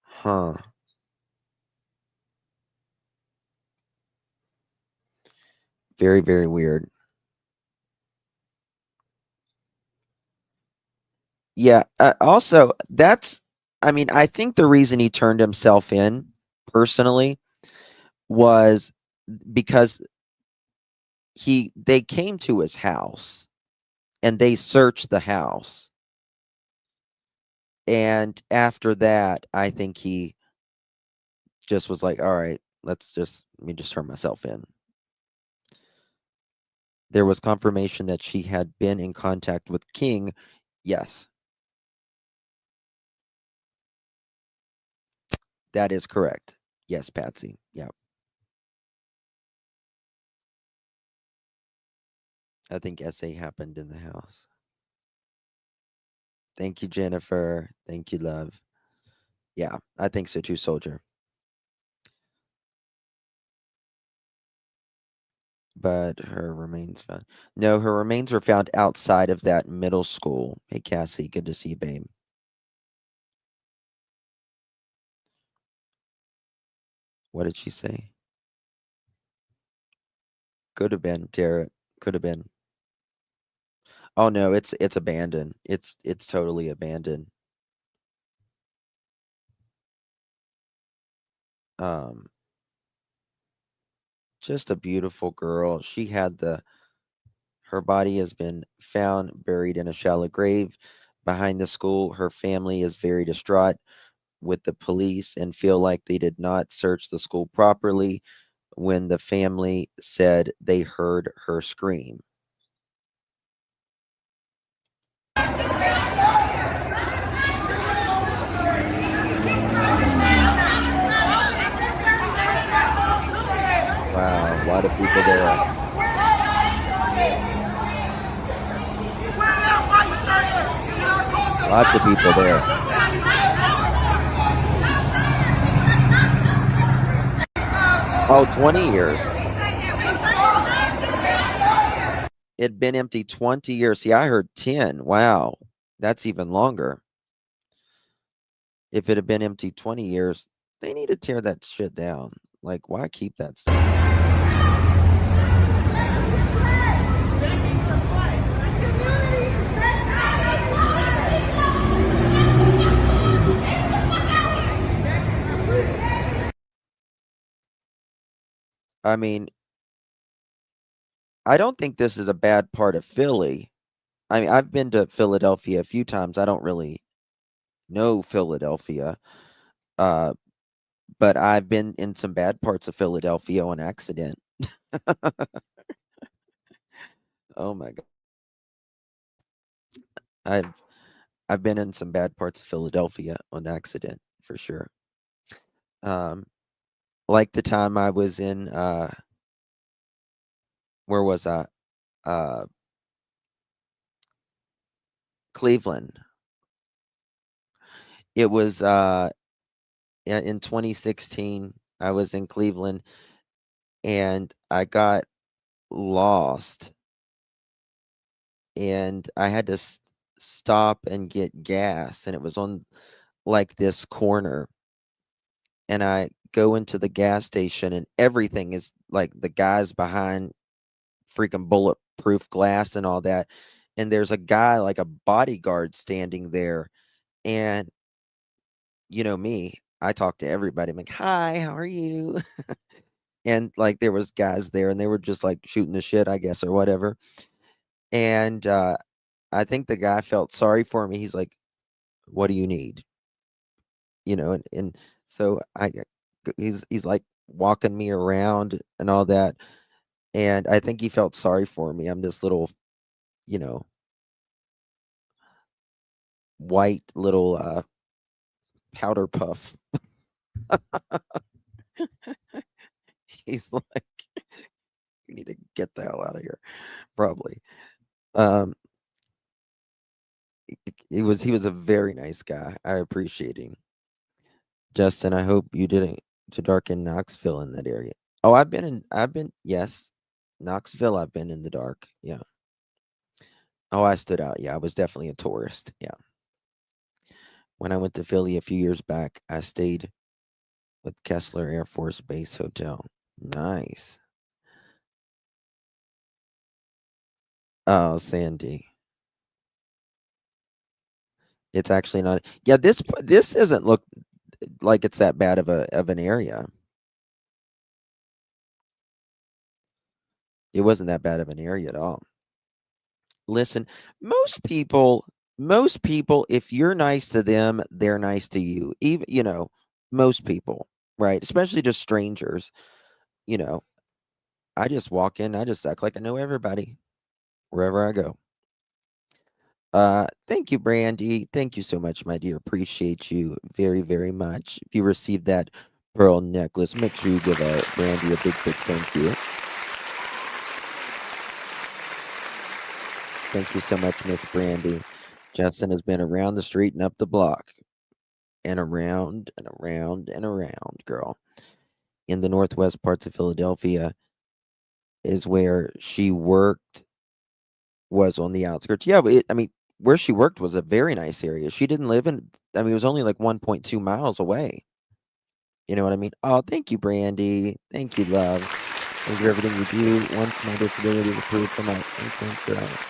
Huh. Very, very weird. Yeah. Also, I mean, I think the reason he turned himself in personally was because they came to his house and they searched the house. And after that, I think he just was like, all right, let me just turn myself in. There was confirmation that she had been in contact with King. Yes, that is correct. Yes, Patsy. Yeah. I think SA happened in the house. Thank you, Jennifer. Thank you, love. Yeah, I think so too, Soldier. But her remains found. No, her remains were found outside of that middle school. Hey, Cassie, good to see you, babe. What did she say? Could have been, Tara. Could have been. Oh no, it's abandoned. It's totally abandoned. Um, just a beautiful girl. Her body has been found buried in a shallow grave behind the school. Her family is very distraught with the police and feel like they did not search the school properly when the family said they heard her scream. Wow, a lot of people there. Lots of people there. Oh, 20 years. It'd been empty 20 years. See, I heard 10. Wow. That's even longer. If it had been empty 20 years, they need to tear that shit down. Like, why keep that stuff? I mean, I don't think this is a bad part of Philly. I mean, I've been to Philadelphia a few times. I don't really know Philadelphia. Uh, but I've been in some bad parts of Philadelphia on accident. Oh my god. I've I've been in some bad parts of Philadelphia on accident for sure. Um, like the time I was in where was I? Uh, Cleveland. It was in 2016. I was in Cleveland and I got lost and I had to stop and get gas and it was on like this corner and I go into the gas station and everything is like the guys behind freaking bulletproof glass and all that. And there's a guy like a bodyguard standing there. And you know me, I talk to everybody. I'm like, hi, how are you? And like there was guys there and they were just like shooting the shit, I guess, or whatever. And I think the guy felt sorry for me. He's like, what do you need? You know, and so he's like, walking me around and all that. And I think he felt sorry for me. I'm this little, you know, white little powder puff. He's like, you need to get the hell out of here, probably. Um, he was a very nice guy. I appreciate him. Justin, I hope you didn't to darken Knoxville in that area. Oh, yes, Knoxville. I've been in the dark. Yeah. Oh, I stood out. Yeah, I was definitely a tourist. Yeah. When I went to Philly a few years back, I stayed with Kessler Air Force Base Hotel. Nice. Oh, Sandy. It's actually not. Yeah, this doesn't look like it's that bad of an area. It wasn't that bad of an area at all. Listen, most people, if you're nice to them, they're nice to you. Even, most people, right? Especially just strangers. You know, I just walk in, I just act like I know everybody wherever I go. Thank you, Brandy. Thank you so much, my dear. Appreciate you very, very much. If you received that pearl necklace, make sure you give Brandy a big thank you. Thank you so much, Miss Brandy. Justin has been around the street and up the block, and around and around and around, girl. In the northwest parts of Philadelphia is where she worked, was on the outskirts. Yeah, but I mean, where she worked was a very nice area. She didn't live in, I mean, it was only like 1.2 miles away. You know what I mean? Oh, thank you, Brandy. Thank you, love. Thank you for everything you do. Once my disability is approved for my cancer.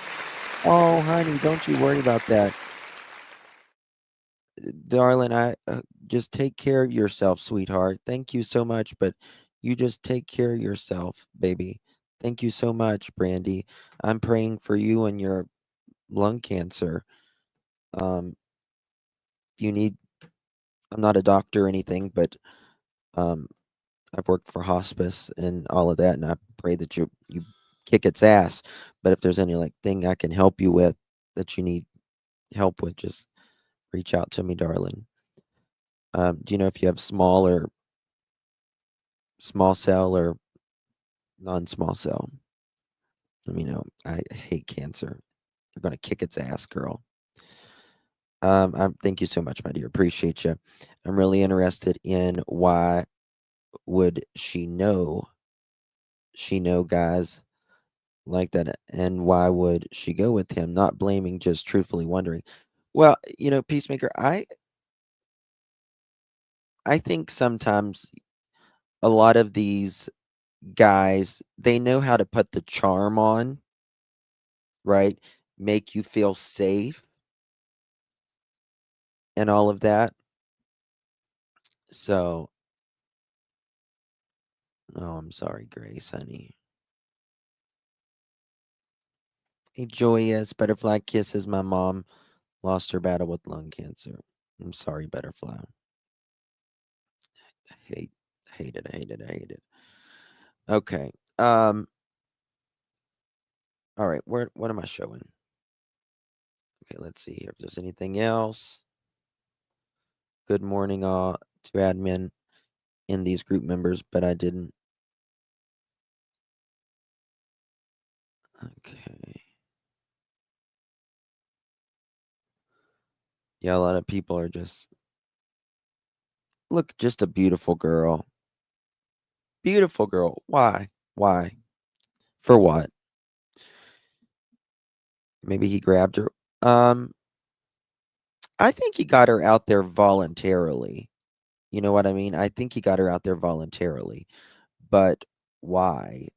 Oh, honey, don't you worry about that. Darling, I just take care of yourself, sweetheart. Thank you so much, but you just take care of yourself, baby. Thank you so much, Brandy. I'm praying for you and your lung cancer. Um, you need, I'm not a doctor or anything, but um, I've worked for hospice and all of that, and I pray that you kick its ass. But if there's any like thing I can help you with that you need help with, just reach out to me, darling. Do you know if you have small cell or non-small cell? Let me know. I hate cancer. You're gonna kick its ass, girl. Thank you so much, my dear. Appreciate you. I'm really interested in why would she know guys like that, and why would she go with him? Not blaming, just truthfully wondering. Well, Peacemaker, I think sometimes a lot of these guys, they know how to put the charm on, right? Make you feel safe and all of that. So, oh, I'm sorry, Grace, honey. Hey, Joyous, Butterfly Kisses. My mom lost her battle with lung cancer. I'm sorry, Butterfly. Hate, hate it, hate it, hate it. Okay. All right. What am I showing? Okay, let's see here if there's anything else. Good morning, all to admin in these group members, but I didn't. Okay. Yeah, a lot of people are just look, just a beautiful girl. Beautiful girl. Why? Why? For what? Maybe he grabbed her. Um, I think he got her out there voluntarily. You know what I mean? I think he got her out there voluntarily. But why?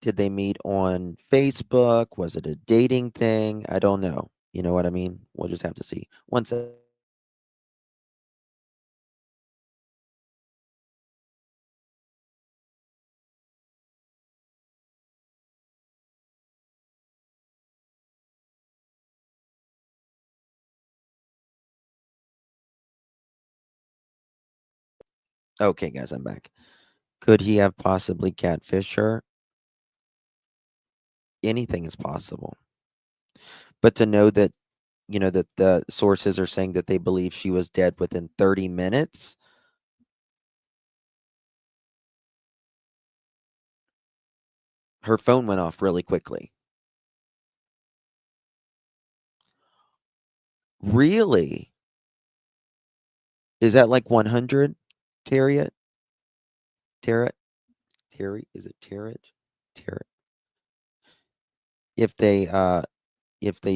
Did they meet on Facebook? Was it a dating thing? I don't know. You know what I mean? We'll just have to see. Once Okay, guys, I'm back. Could he have possibly catfished her? Anything is possible. But to know that, that the sources are saying that they believe she was dead within 30 minutes. Her phone went off really quickly. Really? Is that like 100, Terry? Terry? Is it Terry? Terry. If they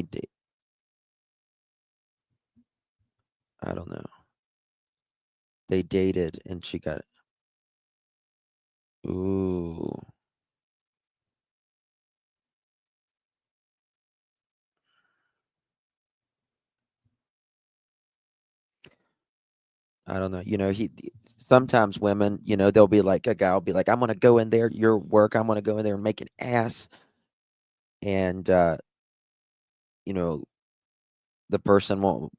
did, I don't know. They dated and she got it. Ooh. I don't know. Sometimes women, they'll be like, a guy will be like, I'm gonna go in there, your work, I'm gonna go in there and make an ass. And you know, the person will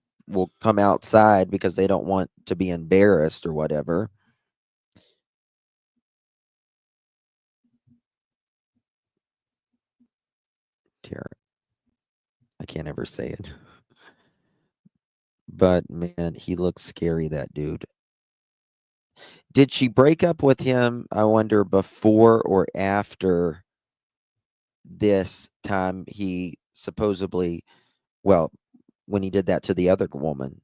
come outside because they don't want to be embarrassed or whatever. I can't ever say it. But man, he looks scary, that dude. Did she break up with him, I wonder, before or after this time he supposedly, well, when he did that to the other woman?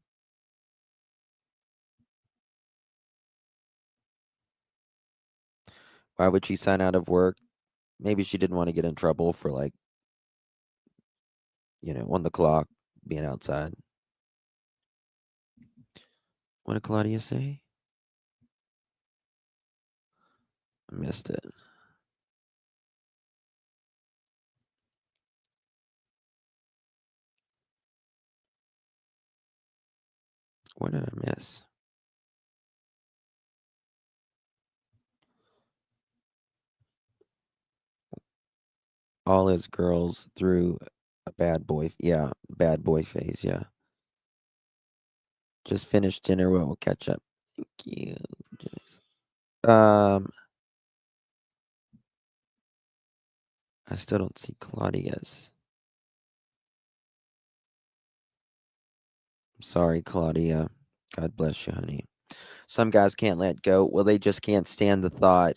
Why would she sign out of work? Maybe she didn't want to get in trouble for, like, on the clock, being outside. What did Claudia say? I missed it. What did I miss? All his girls through a bad boy. Yeah, bad boy phase. Yeah. Just finished dinner. We'll catch up. Thank you. I still don't see Claudia's. I'm sorry, Claudia. God bless you, honey. Some guys can't let go. Well, they just can't stand the thought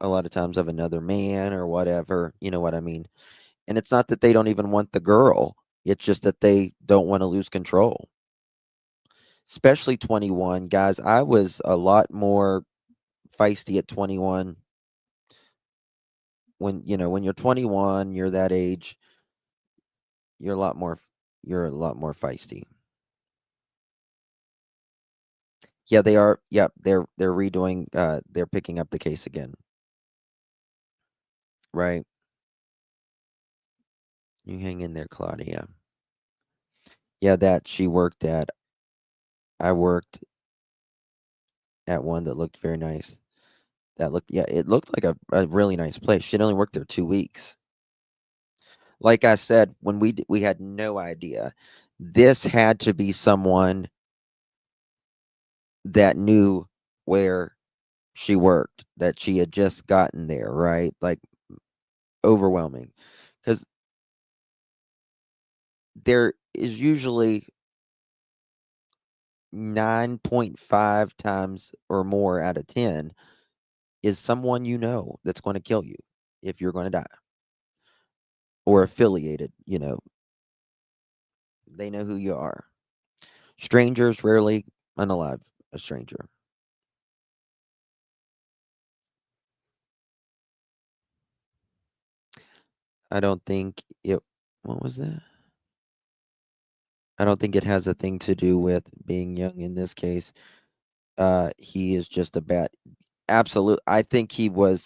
a lot of times of another man or whatever. You know what I mean? And it's not that they don't even want the girl. It's just that they don't want to lose control. Especially 21. Guys, I was a lot more feisty at 21. When you're 21, you're that age, you're a lot more feisty. Yeah, they are. Yeah, they're redoing, they're picking up the case again. Right. You hang in there, Claudia. Yeah, that she worked at. I worked at one that looked very nice. It looked like a really nice place. She'd only worked there 2 weeks. Like I said, when we had no idea. This had to be someone that knew where she worked, that she had just gotten there, right? Like, overwhelming. Because there is usually 9.5 times or more out of 10 is someone that's going to kill you if you're going to die. Or affiliated, they know who you are. Strangers rarely unalive a stranger. I don't think it. What was that? I don't think it has a thing to do with being young in this case. He is just a bad. Absolute. I think he would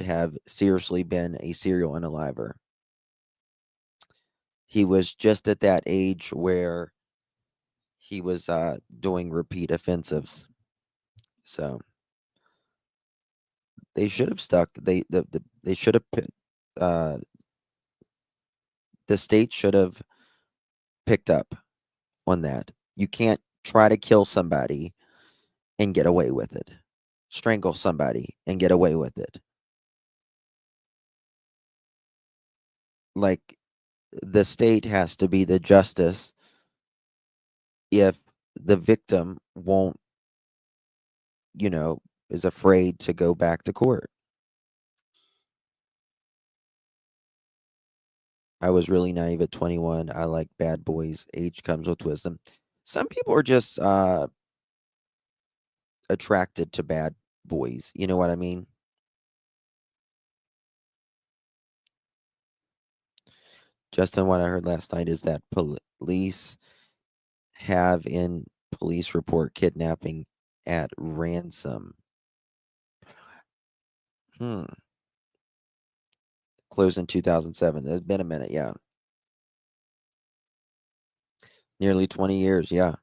have seriously been a serial unaliver. He was just at that age where he was doing repeat offensives. So they should have stuck. They should have. The state should have picked up on that. You can't try to kill somebody and get away with it. Strangle somebody and get away with it. Like, the state has to be the justice if the victim won't, is afraid to go back to court. I was really naive at 21. I like bad boys. Age comes with wisdom. Some people are just attracted to bad boys. You know what I mean? Justin, what I heard last night is that police have in police report kidnapping at ransom. Closed in 2007. It's been a minute, yeah. Nearly 20 years, yeah.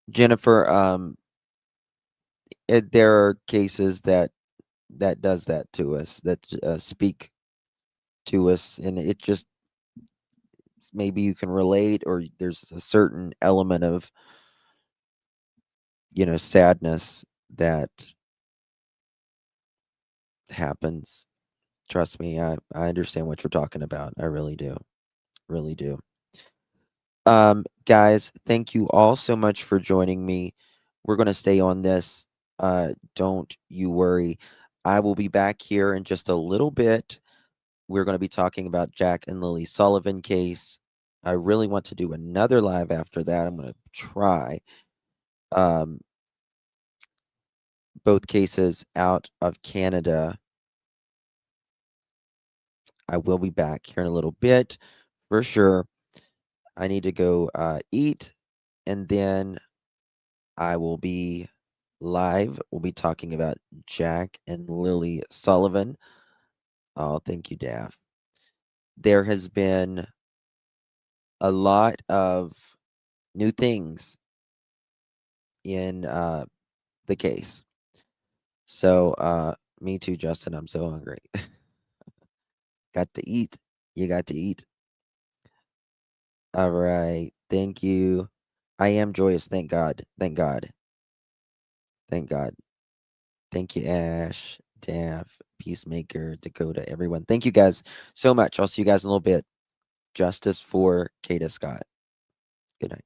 Jennifer, there are cases that does that to us, that speak to us, and it just, maybe you can relate, or there's a certain element of sadness that happens. Trust me, I understand what you're talking about. I really do. Really do. Guys, thank you all so much for joining me. We're going to stay on this. Don't you worry. I will be back here in just a little bit. We're going to be talking about Jack and Lily Sullivan case. I really want to do another live after that. I'm going to try. Both cases out of Canada. I will be back here in a little bit for sure. I need to go eat, and then I will be live. We'll be talking about Jack and Lily Sullivan. Oh, thank you, Daff. There has been a lot of new things in the case. So, me too, Justin. I'm so hungry. Got to eat. You got to eat. All right. Thank you. I am joyous. Thank God. Thank God. Thank God. Thank you, Ash, Daff, Peacemaker, Dakota, everyone. Thank you guys so much. I'll see you guys in a little bit. Justice for Kada Scott. Good night.